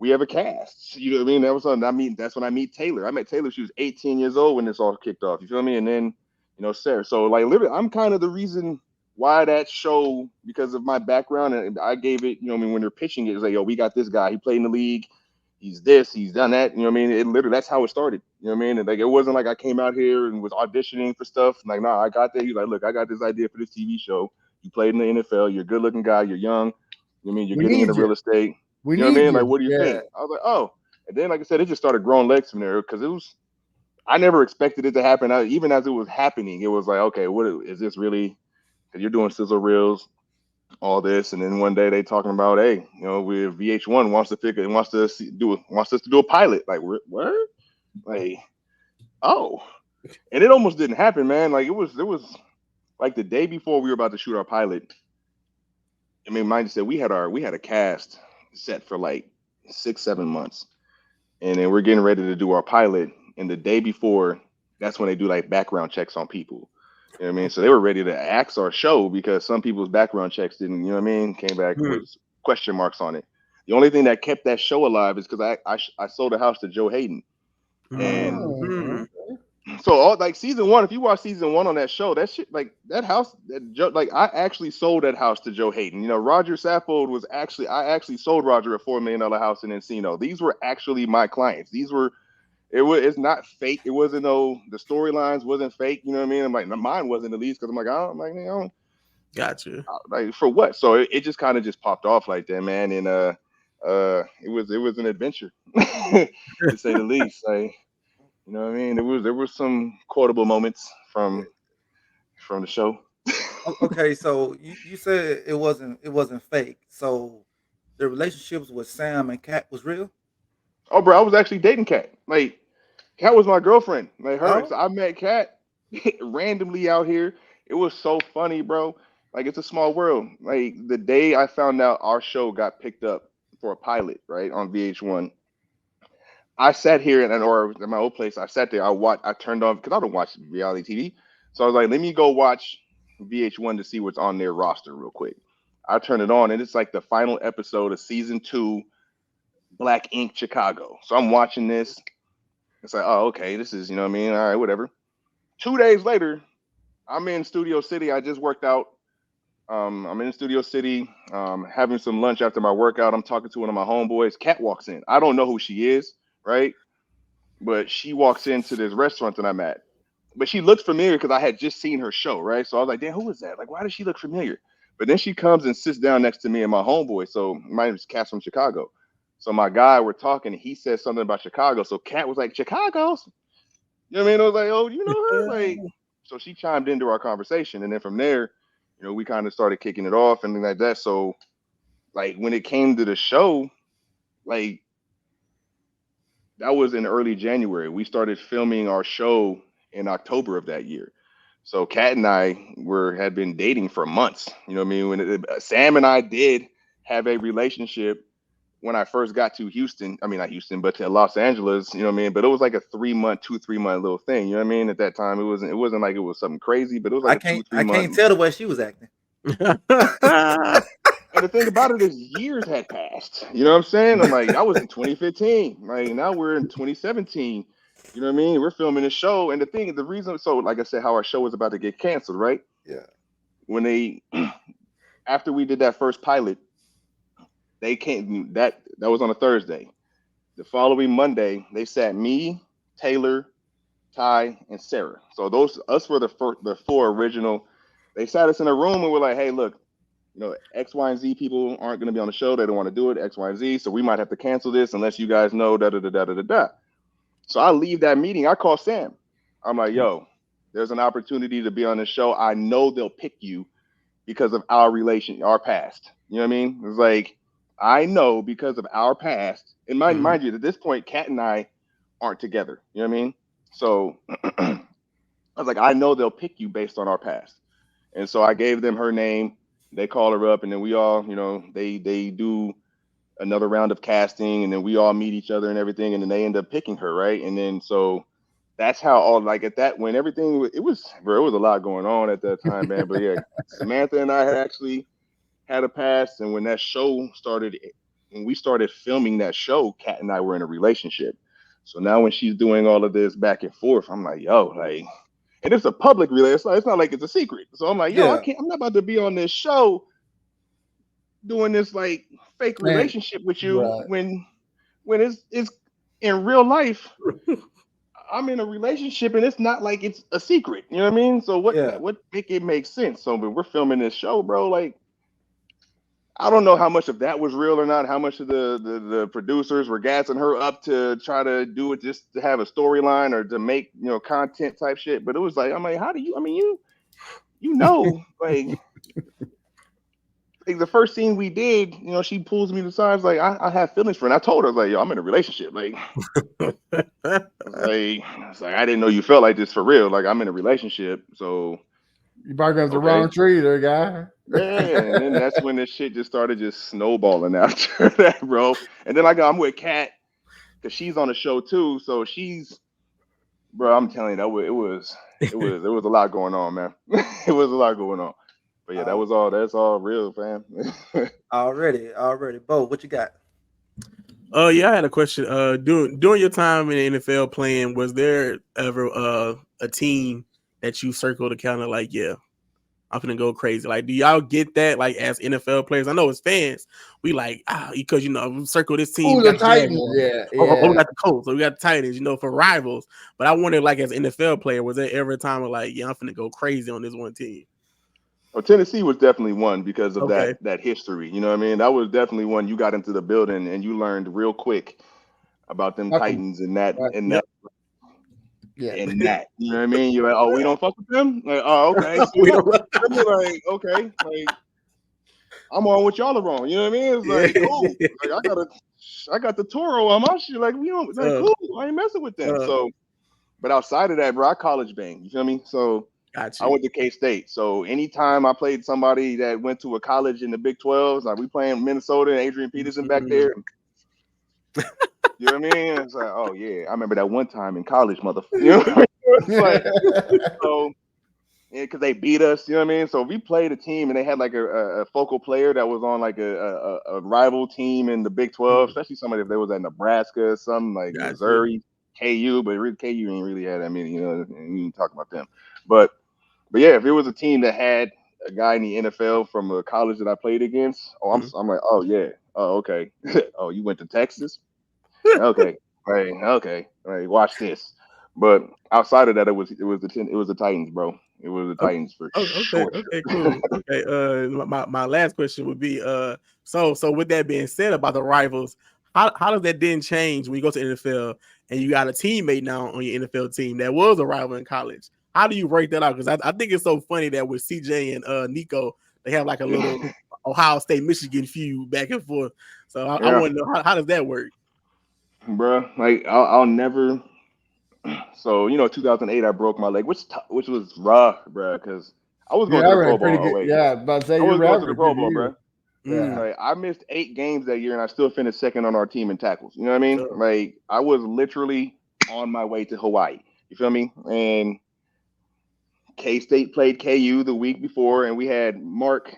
we have a cast. You know what I mean? That was something. That's when I meet Taylor. I met Taylor. She was 18 years old when this all kicked off. You feel me? And then, Sarah. So like, literally, I'm kind of the reason why that show, because of my background, and I gave it. When they're pitching it, it's like, yo, we got this guy. He played in the league. He's this. He's done that. You know what I mean? It literally, that's how it started. You know what I mean? And like, it wasn't like I came out here and was auditioning for stuff. Like, nah, I got there. He's like, look, I got this idea for this TV show. You played in the NFL. You're a good looking guy. You're young. You know what I mean? You're We getting need into you. real estate. We You know what I need mean? Like, you. what do you Yeah. think? I was like, oh. And then, like I said, it just started growing legs from there because I never expected it to happen. Even as it was happening, it was like, okay, what is this really? Because you're doing sizzle reels, all this, and then one day they talking about, hey, we VH1 wants us to do a pilot. Like, what? Like, oh, and it almost didn't happen, man. Like, it was like the day before we were about to shoot our pilot. I mean, mind you, said we had a cast set for like 6-7 months. And then we're getting ready to do our pilot. And the day before, that's when they do like background checks on people. You know what I mean? So they were ready to axe our show because some people's background checks didn't, you know what I mean, came back with question marks on it. The only thing that kept that show alive is because I sold a house to Joe Hayden. And Oh, so all like season one, if you watch season one on that show, that shit, like that house, like I actually sold that house to Joe Hayden. Roger Saffold I actually sold Roger a $4 million house in Encino. These were actually my clients. It's not fake. It wasn't the storylines wasn't fake. You know what I mean? I'm like, mine wasn't at least because I'm like, oh, I'm like, Gotcha. like for what? So it just kind of just popped off like that, man. And it was an adventure to say the least. Like, you know what I mean? There were some quotable moments from the show. Okay, so you said it wasn't fake. So the relationships with Sam and Kat was real. Oh, bro, I was actually dating Kat. Like, Kat was my girlfriend. Like her, Oh, so I met Kat randomly out here. It was so funny, bro. Like it's a small world. Like the day I found out our show got picked up for a pilot, right, on VH1, I sat here or at my old place. I sat there. I turned on because I don't watch reality TV. So I was like, let me go watch VH1 to see what's on their roster real quick. I turn it on and it's like the final episode of season 2, Black Ink Chicago. So I'm watching this. It's like, oh, okay, this is, you know what I mean? All right, whatever. 2 days later, I'm in Studio City. I just worked out. I'm in Studio City, having some lunch after my workout. I'm talking to one of my homeboys. Kat walks in. I don't know who she is, right? But she walks into this restaurant that I'm at. but she looked familiar because I had just seen her show, right? So I was like, damn, who is that? Like, why does she look familiar? But then she comes and sits down next to me and my homeboy. So my name is Cat from Chicago. So my guy, we're talking, and he said something about Chicago. So Cat was like, Chicago's? You know what I mean? I was like, oh, you know her? Like, so she chimed into our conversation. And then from there, you know, we kind of started kicking it off and things like that. So, like, when it came to the show, like, that was in early January. We started filming our show in October of that year. So Kat and I had been dating for months. You know what I mean? When Sam and I did have a relationship when I first got to Houston. I mean, not Houston, but to Los Angeles. You know what I mean? But it was like a 2-3 month little thing. You know what I mean? At that time, it wasn't like it was something crazy, but it was like I can't tell the way she was acting. And the thing about it is years had passed. You know what I'm saying? I'm like, I was in 2015. Like, now we're in 2017. You know what I mean? We're filming a show. And the reason, so like I said, how our show was about to get canceled, right? Yeah. When after we did that first pilot, they came, that was on a Thursday. The following Monday, they sat me, Taylor, Ty, and Sarah. So us were the four original. They sat us in a room and we're like, hey, look, you know, X, Y, and Z people aren't going to be on the show. They don't want to do it, X, Y, and Z. So we might have to cancel this unless you guys know, da-da-da-da-da-da. So I leave that meeting. I call Sam. I'm like, yo, there's an opportunity to be on the show. I know they'll pick you because of our past. You know what I mean? It's like, I know because of our past. And mind you, at this point, Kat and I aren't together. You know what I mean? So I was like, I know they'll pick you based on our past. And so I gave them her name. They call her up, and then we all, you know, they do another round of casting, and then we all meet each other and everything, and then they end up picking her, right? And then so that's how all, like, at that, when everything, it was a lot going on at that time, man. But yeah, Samantha and I had actually had a past, and when we started filming that show, Kat and I were in a relationship. So now when she's doing all of this back and forth, I'm like, yo, like, and it's a public relationship. It's not like it's a secret. So I'm like, yo, I'm not about to be on this show doing this like fake relationship with you when it's in real life. I'm in a relationship and it's not like it's a secret. You know what I mean? So what make it make sense? So when we're filming this show, bro, like, I don't know how much of that was real or not, how much of the producers were gassing her up to try to do it just to have a storyline or to make, you know, content type shit. But it was like, I'm like, how do you, I mean, you know, like the first scene we did, you know, she pulls me to the side, like, I have feelings for her. And I told her, like, yo, I'm in a relationship. Like, it's like, I didn't know you felt like this for real. Like, I'm in a relationship. So you barking up the wrong tree there, guy. Yeah, and then that's when this shit just started snowballing after that, bro. And then I'm with Kat because she's on the show too. So bro, I'm telling you, it was a lot going on, man. It was a lot going on. But yeah, that's all real, fam. Already. Bo, what you got? Yeah, I had a question. During your time in the NFL playing, was there ever a team that you circled to kind of like, yeah, I'm gonna go crazy? Like, do y'all get that? Like, as NFL players, I know as fans, we like, because, you know, we circle this team. Oh, the Titans, yeah. We got the Colts, so we got the Titans, you know, for rivals. But I wonder, like, as an NFL player, was there ever a time of like, yeah, I'm gonna go crazy on this one team? Well, Tennessee was definitely one because of that history. You know what I mean? That was definitely one. You got into the building and you learned real quick about them Titans and that and that. Yeah. And that, you know what I mean? You're like, oh, we don't fuck with them? Like, oh, okay. So we don't like, okay, like, I'm on what y'all are wrong. You know what I mean? It's like, cool. Like, I got the Toro on my shit. Like, we don't, like, cool. I ain't messing with them. So, but outside of that, bro, I college bang. You feel me? So I went to K-State. So anytime I played somebody that went to a college in the Big 12s, like we playing Minnesota and Adrian Peterson back there. You know what I mean? It's like, oh yeah, I remember that one time in college, motherfucker. You know what I mean? It's like, so, yeah, because they beat us. You know what I mean? So we played a team, and they had like a focal player that was on like a rival team in the Big 12, especially somebody if they was at Nebraska, something like Missouri, KU, but KU ain't really had that many. You know, and we didn't talk about them. But yeah, if it was a team that had a guy in the NFL from a college that I played against, I'm like, oh yeah, oh okay, oh you went to Texas. Okay, right, watch this. But outside of that, it was the Titans, bro. It was the Titans for Oh, sure. okay, cool. Okay, my last question would be, so with that being said about the rivals, how does that then change when you go to NFL and you got a teammate now on your NFL team that was a rival in college? How do you break that out? Because I think it's so funny that with CJ and Nico, they have like a little Ohio State Michigan feud back and forth. So I want to know how does that work? Bro, like I'll never. So 2008, I broke my leg, which was rough, bro, because I was going You're to the Pro averaging Bowl. pretty Oh good. wait, Yeah, but say I you're was going to the averaging Pro good Bowl, year. bro. Yeah. Like I missed 8 games that year, and I still finished second on our team in tackles. You know what I mean? Sure. Like I was literally on my way to Hawaii. You feel me? And K-State played KU the week before, and we had Mark.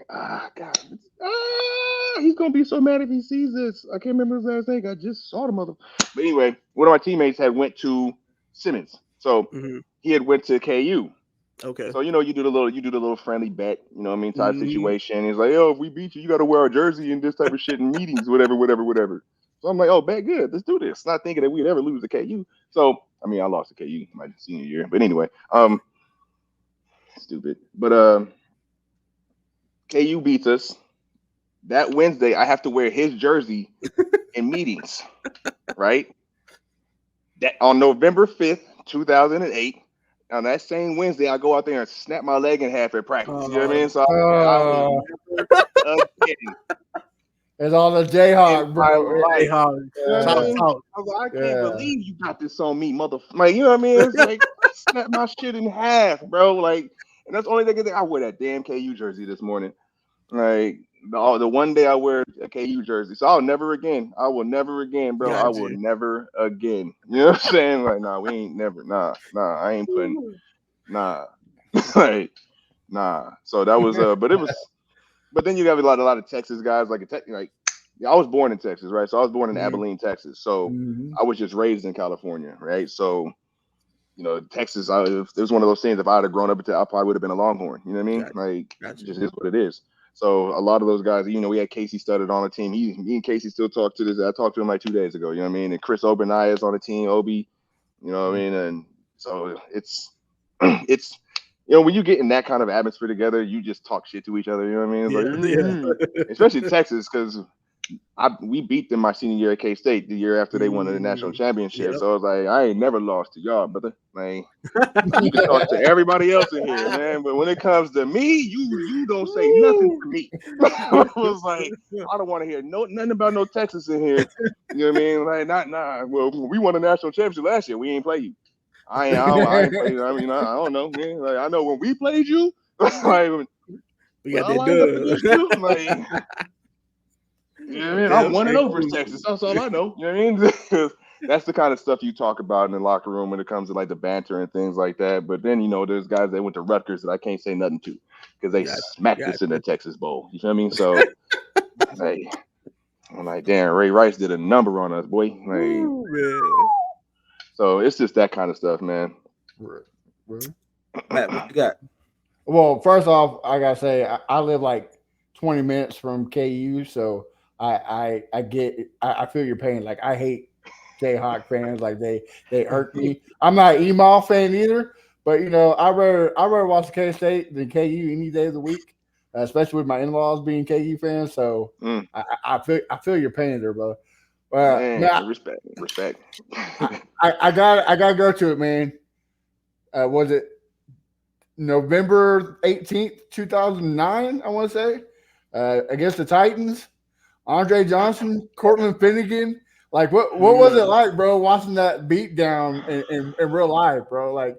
He's gonna be so mad if he sees this. I can't remember his last name. I just saw the mother. But anyway, one of my teammates had went to Simmons, so he had went to KU. Okay. So you do the little friendly bet, you know what I mean, type situation. He's like, yo, if we beat you, you got to wear a jersey and this type of shit in meetings, whatever. So I'm like, oh, bet, good, let's do this. Not thinking that we'd ever lose to KU. So I mean, I lost to KU my senior year, but anyway, stupid. But KU beats us. That Wednesday, I have to wear his jersey in meetings, right? That on November 5th, 2008. On that same Wednesday, I go out there and snap my leg in half at practice. You know what I mean? So I will never again. It's all the Jayhawk, bro. Jayhawk. I was like, I can't believe you got this on me, motherfucker. Like, you know what I mean? It's like, I snap my shit in half, bro. Like, and that's the only thing I wear that damn KU jersey this morning. Like, the one day I wear a KU jersey. So I will never again, bro. Gotcha. I will never again. You know what I'm saying? Like, nah, we ain't never. Nah, I ain't putting. Nah, like, nah. So that was but then you got a lot of Texas guys like I was born in Texas, right? So I was born in Abilene, Texas. So I was just raised in California, right? So Texas, it was one of those things. If I had grown up, I probably would have been a Longhorn. You know what I mean? Like, it just is what it is. So a lot of those guys, we had Casey Studdard on the team. Me and Casey still talk to this. I talked to him like 2 days ago. You know what I mean? And Chris Obenaya is on the team. Obi, you know what I mean? And so it's when you get in that kind of atmosphere together, you just talk shit to each other. You know what I mean? It's like, especially Texas, because we beat them my senior year at K-State the year after they won the national championship. So I was like, I ain't never lost to y'all, brother. Like, you can talk to everybody else in here, man. But when it comes to me, you don't say nothing to me. I was like, I don't want to hear nothing about no Texas in here. You know what I mean? Like, nah. Well, we won the national championship last year. We ain't play you. I ain't play you. I mean, I don't know, man. Like, I know when we played you, like, we got that done. Like, yeah, man, I'm 1-0 versus Texas. That's all I know. You know what I mean? That's the kind of stuff you talk about in the locker room when it comes to like the banter and things like that. But then there's guys that went to Rutgers that I can't say nothing to because they smacked us in the Texas Bowl. You feel me? So I'm like, damn, Ray Rice did a number on us, boy. Like, so it's just that kind of stuff, man. Matt, what you got? Well, first off, I gotta say I live like 20 minutes from KU, so I feel your pain. Like, I hate Jayhawk fans. Like, they hurt me. I'm not an Email fan either, but I rather watch K-State than KU any day of the week, especially with my in-laws being KU fans. So I feel your pain there, brother. Man, respect. I gotta go to it, man. Was it November 18th, 2009? I want to say against the Titans. Andre Johnson, Cortland Finnegan. Like, what was it like, bro, watching that beat down in real life, bro? Like,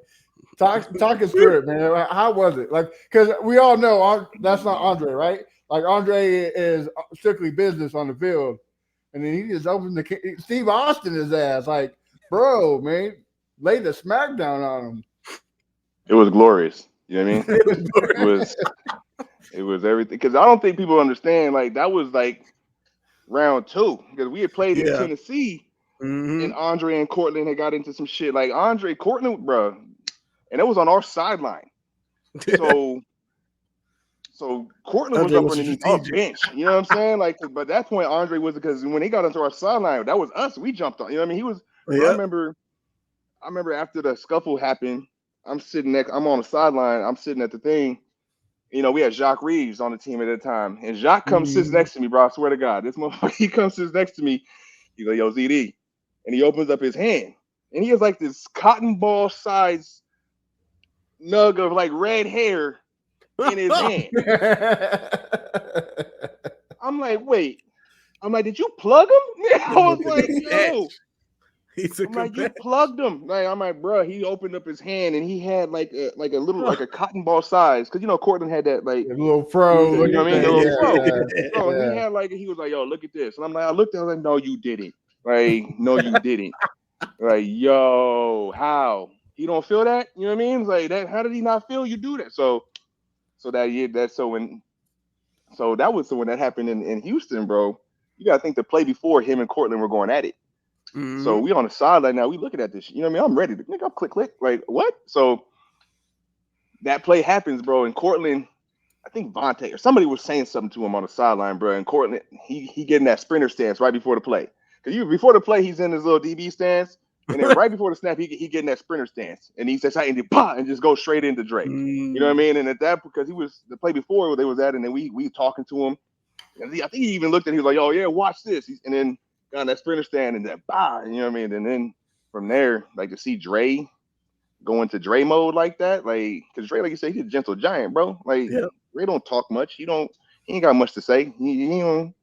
talk us through it, man. Like, how was it? Like, because we all know that's not Andre, right? Like, Andre is strictly business on the field, and then he just opened Steve Austin his ass. Like, bro, man, laid the smackdown on him. It was glorious. You know what I mean? It was everything. Because I don't think people understand. Like, that was like round 2 because we had played in Tennessee, and Andre and Cortland had got into some shit. Like, Cortland, bro, and it was on our sideline. So Cortland was up underneath our bench. You know what I'm saying? Like, but at that point, Andre was, because when he got into our sideline, that was us. We jumped on. You know what I mean? He was. I I remember after the scuffle happened, I'm on the sideline. I'm sitting at the thing. You know, we had Jacques Reeves on the team at that time, and Jacques sits next to me, bro. I swear to God, this motherfucker, he sits next to me. He's like, "Yo, ZD," and he opens up his hand, and he has like this cotton ball size nug of like red hair in his hand. I'm like, wait. I'm like, did you plug him? I was like, yo. I'm like, you plugged him. Like, I'm like, bro. He opened up his hand and he had like a little like a cotton ball size, because you know Cortland had that like a little fro. you know what I mean? The little fro. So Yeah. he had like, he was like, yo, look at this. And I'm like, I looked at him, I was like, no, you didn't. Like, no, you didn't. Like, yo, how? He don't feel that? You know what I mean? It's like that. How did he not feel you do that? So when that happened in Houston, bro. You gotta think the play before him and Cortland were going at it. Mm-hmm. So we on the sideline now. We looking at this. You know what I mean? I'm ready to click, click. Like what? So that play happens, bro. And Cortland, I think Vontae or somebody was saying something to him on the sideline, bro. And Cortland, he getting that sprinter stance right before the play. Because before the play, he's in his little DB stance, and then right before the snap, he getting that sprinter stance, and he says, and just go straight into Drake. You know what I mean? And at that, because he was the play before they was at, and then we talking to him. And I think he even looked at. He was like, "Oh yeah, watch this." And then got that sprinter stand and that you know what I mean? And then from there, like to see Dre go into Dre mode like that, like because Dre, like you said, he's a gentle giant, bro. Like Dre don't talk much. He ain't got much to say. He don't,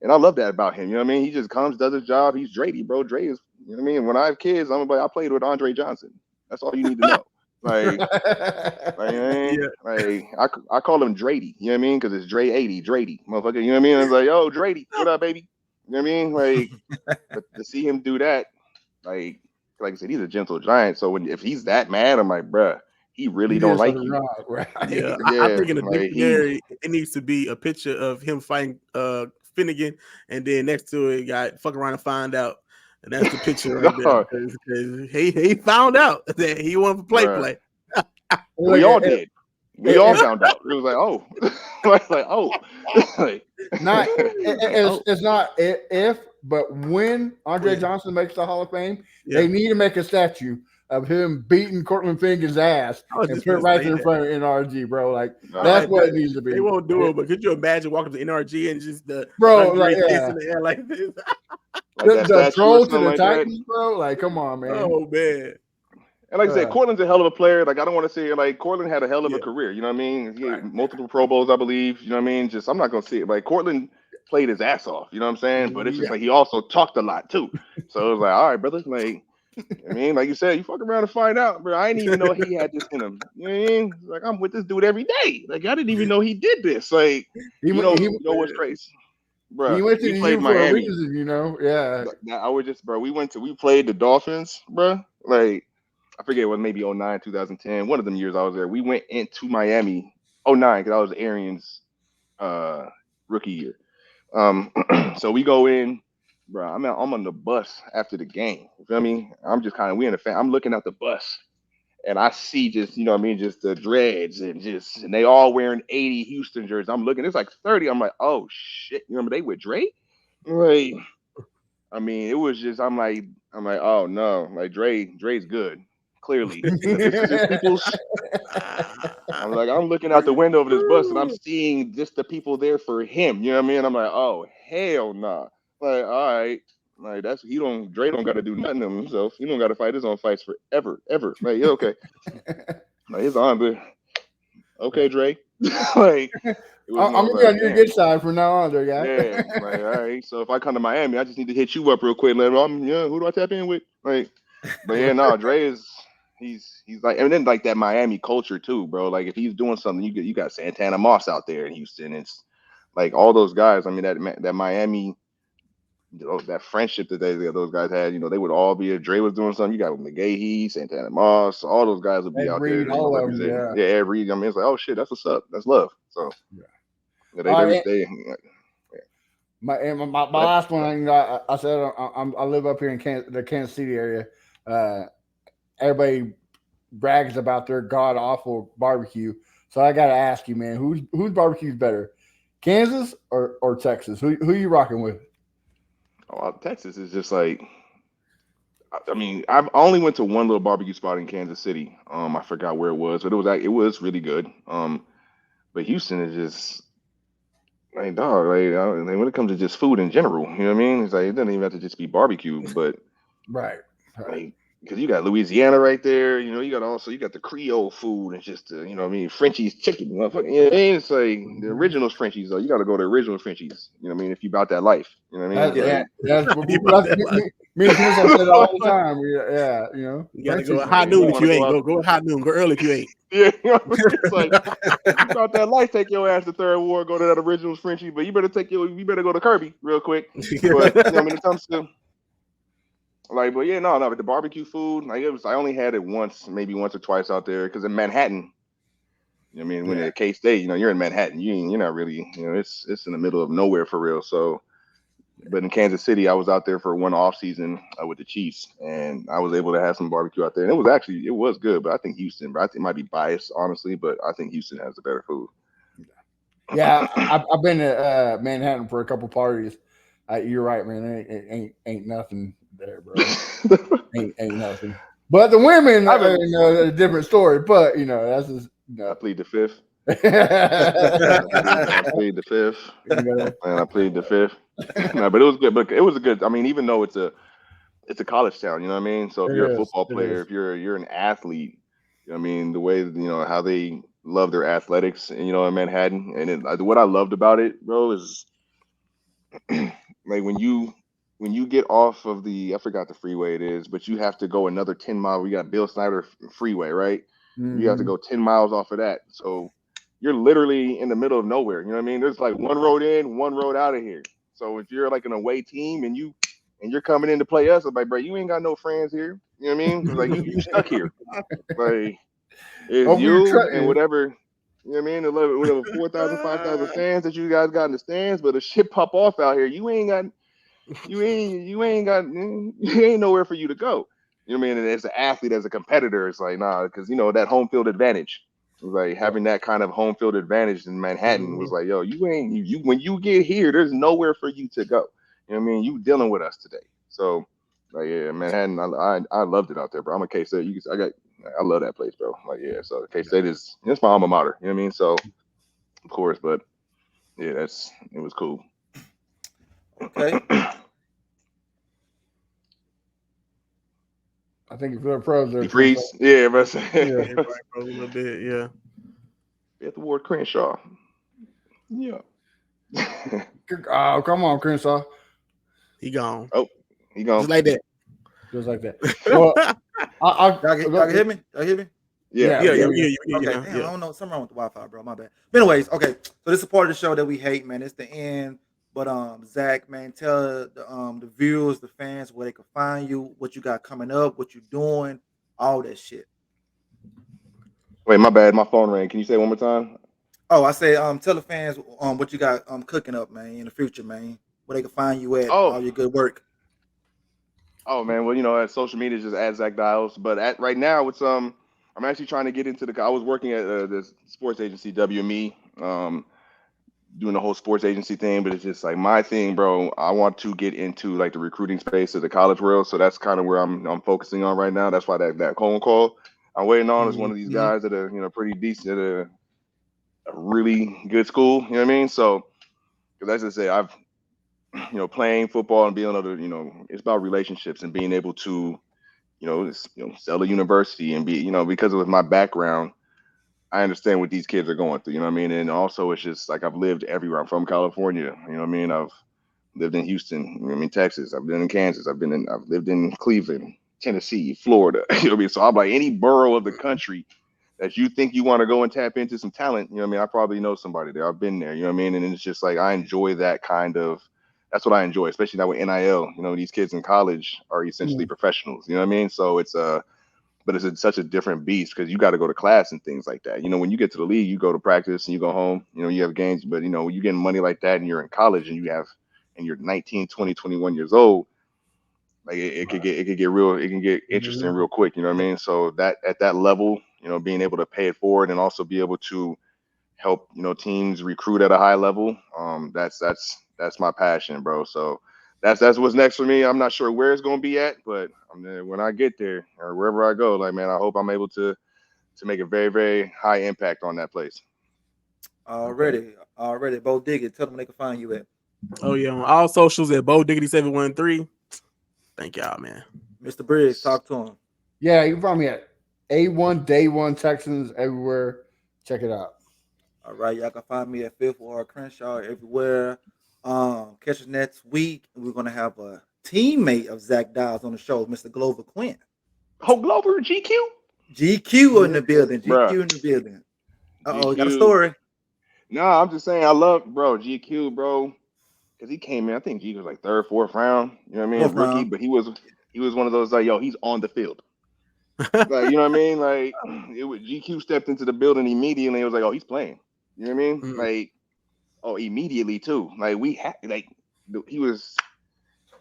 and I love that about him. You know what I mean? He just comes, does his job. He's Dre, bro. Dre is, you know what I mean? When I have kids, I'm like, I played with Andre Johnson. That's all you need to know. Like I call him Drady, you know what I mean? Because it's Dre 80, Drady, motherfucker. You know what I mean? I was like, yo, Drady, what up, baby? You know what I mean? Like, but to see him do that, like I said, he's a gentle giant. So if he's that mad, I'm like, bruh, he really don't like you. Wrong, right? Yeah, I think in the dictionary it needs to be a picture of him fighting Finnegan, and then next to it, got fuck around and find out. And that's the picture right there. Because he found out that he wanted to play. We all did. We all found out. It was like, oh, like, oh. It's not if, but when Andre Johnson makes the Hall of Fame, they need to make a statue of him beating Cortland Finnegan's ass and put it right in front of NRG, bro. Like that's what it needs to be. They won't do it, but could you imagine walking to NRG and just the bro like in the air like this? the troll to the Titans, bro. Like, come on, man. Oh man. And like I said, Cortland's a hell of a player. Like, I don't want to say like Cortland had a hell of a career. You know what I mean? He had multiple Pro Bowls, I believe. You know what I mean? Just I'm not gonna say it. Like Cortland played his ass off. You know what I'm saying? But it's just like he also talked a lot too. So it was like, all right, brother. Like, I mean, like you said, you fuck around and find out, bro. I didn't even know he had this in him. You know what I mean? Like I'm with this dude every day. Like I didn't even know he did this. Like you know what's crazy? Bro, he went to the played U for a Miami. reason, you know. Yeah. I would just, bro. We played the Dolphins, bro. Like I forget what, maybe 09, 2010, one of them years I was there. We went into Miami 09 because I was Arian's rookie year. So we go in, bro. I'm on the bus after the game. You feel me? I'm just kind of I'm looking at the bus. And I see just, you know what I mean, just the dreads and they all wearing 80 Houston jerseys. I'm looking, it's like 30. I'm like, oh shit. You remember they with Drake? Like, I mean, it was just, I'm like, oh no, like Dre's good. Clearly. I'm like, I'm looking out the window of this bus and I'm seeing just the people there for him. You know what I mean? I'm like, oh hell nah. Like, all right. Like Dre don't got to do nothing to himself. He don't got to fight his own fights forever, ever. Like, yeah, okay. Like his arm, but okay, Dre. Like, I'm gonna be on your good side from now on, there, guy. Yeah, like, all right. So if I come to Miami, I just need to hit you up real quick. Let him, who do I tap in with? Like, but yeah, no, Dre is he's like, and then like that Miami culture too, bro. Like if he's doing something, you got Santana Moss out there in Houston. It's like all those guys. I mean that Miami. That friendship that those guys had, they would all be. If Dre was doing something, you got McGahee, Santana Moss, all those guys would be out there. All of them, Ed Reed. I mean, it's like, oh shit, that's what's up. That's love. So, my last one. I said I live up here in the Kansas City area. Everybody brags about their god awful barbecue. So I got to ask you, man, whose barbecue is better, Kansas or Texas? Who you rocking with? Oh, Texas is just like I mean, I only went to one little barbecue spot in Kansas City. I forgot where it was, but it was really good. But Houston is just like dog. Like when it comes to just food in general, you know what I mean? It's like it doesn't even have to just be barbecue, but Right. like because you got Louisiana right there, you got the Creole food and just you know what I mean, Frenchie's chicken, motherfucker. You know what I mean? It's like the original Frenchies though. You got to go to original Frenchies. You know what I mean? If you about that life, you know what I mean? It's Yeah, like that's You about that life. me and Chris have said it all the time. Yeah, you know, You gotta Frenchies. go at high noon you if want to you go ain't. out. Go at high noon. Go early if you ain't. Yeah, you know what I mean? It's like if you about that life, take your ass to Third Ward, go to that original Frenchie, but you better go to Kirby real quick. But you know what I mean, it comes to like, but yeah, no, but the barbecue food, like I only had it once, maybe once or twice out there, because in Manhattan, you know what I mean, when at K-State, you're in Manhattan, you're not really, it's in the middle of nowhere for real. So, but in Kansas City, I was out there for one off season with the Chiefs, and I was able to have some barbecue out there, and it was good. But I think Houston, but I think it might be biased, honestly, but I think Houston has the better food. Yeah, I've been to Manhattan for a couple parties. You're right, man. Ain't nothing there, bro. ain't nothing. But the women are a different story. But that's just I plead the fifth. you I plead the fifth. know. And I plead the fifth. No, but it was good. But it was a good. I mean, even though it's a college town, you know what I mean. So if you're a football player, if you're an athlete, I mean, the way how they love their athletics, and in Manhattan, and what I loved about it, bro, is like when you get off of I forgot the freeway it is, but you have to go another 10 miles. We got Bill Snyder Freeway, right? Mm-hmm. You have to go 10 miles off of that. So you're literally in the middle of nowhere. You know what I mean? There's like one road in, one road out of here. So if you're like an away team and you're coming in to play us, I'm like, bro, you ain't got no friends here. You know what I mean? Like you stuck here. Like it's you and whatever. You know what I mean? Whatever 4,000, 5,000 fans that you guys got in the stands, but if shit pop off out here, you ain't nowhere for you to go. You know what I mean? And as an athlete, as a competitor, it's like, nah, because that home field advantage. It was like having that kind of home field advantage in Manhattan was like, yo, you when you get here, there's nowhere for you to go. You know what I mean? You dealing with us today. So like yeah, Manhattan, I loved it out there, bro. I'm a K-State. I love that place, bro. Like yeah, so K-State it's my alma mater. You know what I mean? So of course, but yeah, it was cool. Okay. I think if they're pros, they're Freeze. Yeah, but Yeah, right, bro, a little bit. Yeah. At the Ward Crenshaw. Yeah. Oh, come on, Crenshaw. He gone. Oh, he gone. Just like that. Just like that. Well, Y'all can hear me? Y'all hear me? Yeah. Yeah. Okay, damn, I don't know. Something wrong with the Wi-Fi, bro. My bad. But anyways, okay. So this is part of the show that we hate, man. It's the end. But Zach, man, tell the viewers, the fans where they can find you, what you got coming up, what you doing, all that shit. Wait, my bad. My phone rang. Can you say it one more time? Oh, I said tell the fans what you got cooking up, man, in the future, man. Where they can find you at, all your good work. Oh man, well at social media is just at Zac Diles, but right now it's I'm actually trying to get into I was working at this sports agency WME, doing the whole sports agency thing, but it's just like my thing, bro. I want to get into like the recruiting space of the college world, so that's kind of where I'm focusing on right now. That's why that phone call I'm waiting on is one of these guys that are pretty decent at a really good school. You know what I mean? So, because as I say, I've playing football and being able to it's about relationships and being able to sell a university and be because of my background. I understand what these kids are going through, you know what I mean? And also it's just like I've lived everywhere. I'm from California, you know what I mean? I've lived in Houston, you know what I mean, Texas, I've been in Kansas, I've lived in Cleveland, Tennessee, Florida. You know what I mean? So I'm like any borough of the country that you think you want to go and tap into some talent, you know what I mean? I probably know somebody there. I've been there, you know what I mean? And it's just like I enjoy that's what I enjoy, especially now with NIL. These kids in college are essentially professionals, you know what I mean? So it's but it's such a different beast because you got to go to class and things like that. When you get to the league, you go to practice and you go home, you have games, but you getting money like that and you're in college and you're 19, 20, 21 years old, like it can get interesting real quick, you know what I mean? So that at that level, being able to pay it forward and also be able to help, teams recruit at a high level, that's my passion, bro. So that's what's next for me. I'm not sure where it's gonna be at, but when I get there or wherever I go, like man, I hope I'm able to make a very, very high impact on that place. Already. Bo Diggity, tell them they can find you at. Oh yeah, on all socials at Bo Diggity 713. Thank y'all, man. Mr. Briggs, talk to him. Yeah, you can find me at A1 Day One Texans everywhere. Check it out. All right, y'all can find me at Fifth or Crenshaw everywhere. Catch us next week. We're gonna have a teammate of Zac Diles on the show, Mr. Glover Quinn. Oh, Glover, GQ? GQ in the building. GQ Bruh. in the building. Uh-oh, GQ. got a story. No, I'm just saying I love GQ, bro. Because he came in, I think GQ was like third, fourth round. You know what I mean? Fourth Rookie, round. but he was one of those like, yo, he's on the field. Like, you know what I mean? Like GQ stepped into the building immediately. It was like, oh, he's playing. You know what I mean? Mm-hmm. Like, oh, immediately too. Like we had he was,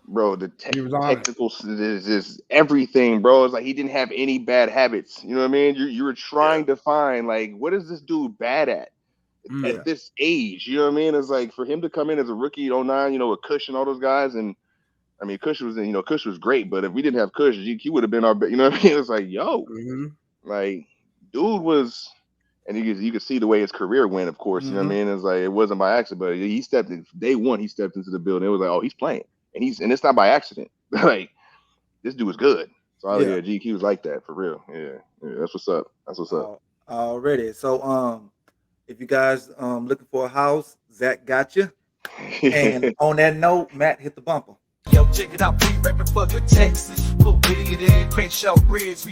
bro. The He was on it. technical is everything, bro. It's like he didn't have any bad habits. You know what I mean? You were trying to find like what is this dude bad at this age? You know what I mean? It's like for him to come in as a rookie 09, you know, with Kush and all those guys, and I mean Kush was great, but if we didn't have Kush, GQ would have been our, you know what I mean? It's like like dude was. And you could see the way his career went, of course. You know what I mean? It's like it wasn't by accident, but he stepped in day one. He stepped into the building. It was like, oh, he's playing, and it's not by accident. Like this dude was good. So GQ was like that for real. Yeah, that's what's up. That's what's up. Already. So if you guys looking for a house, Zac got you. And on that note, Matt, hit the bumper. Yo, check it out, we reppin' for the Texans. Put it in Crenshaw Bridge.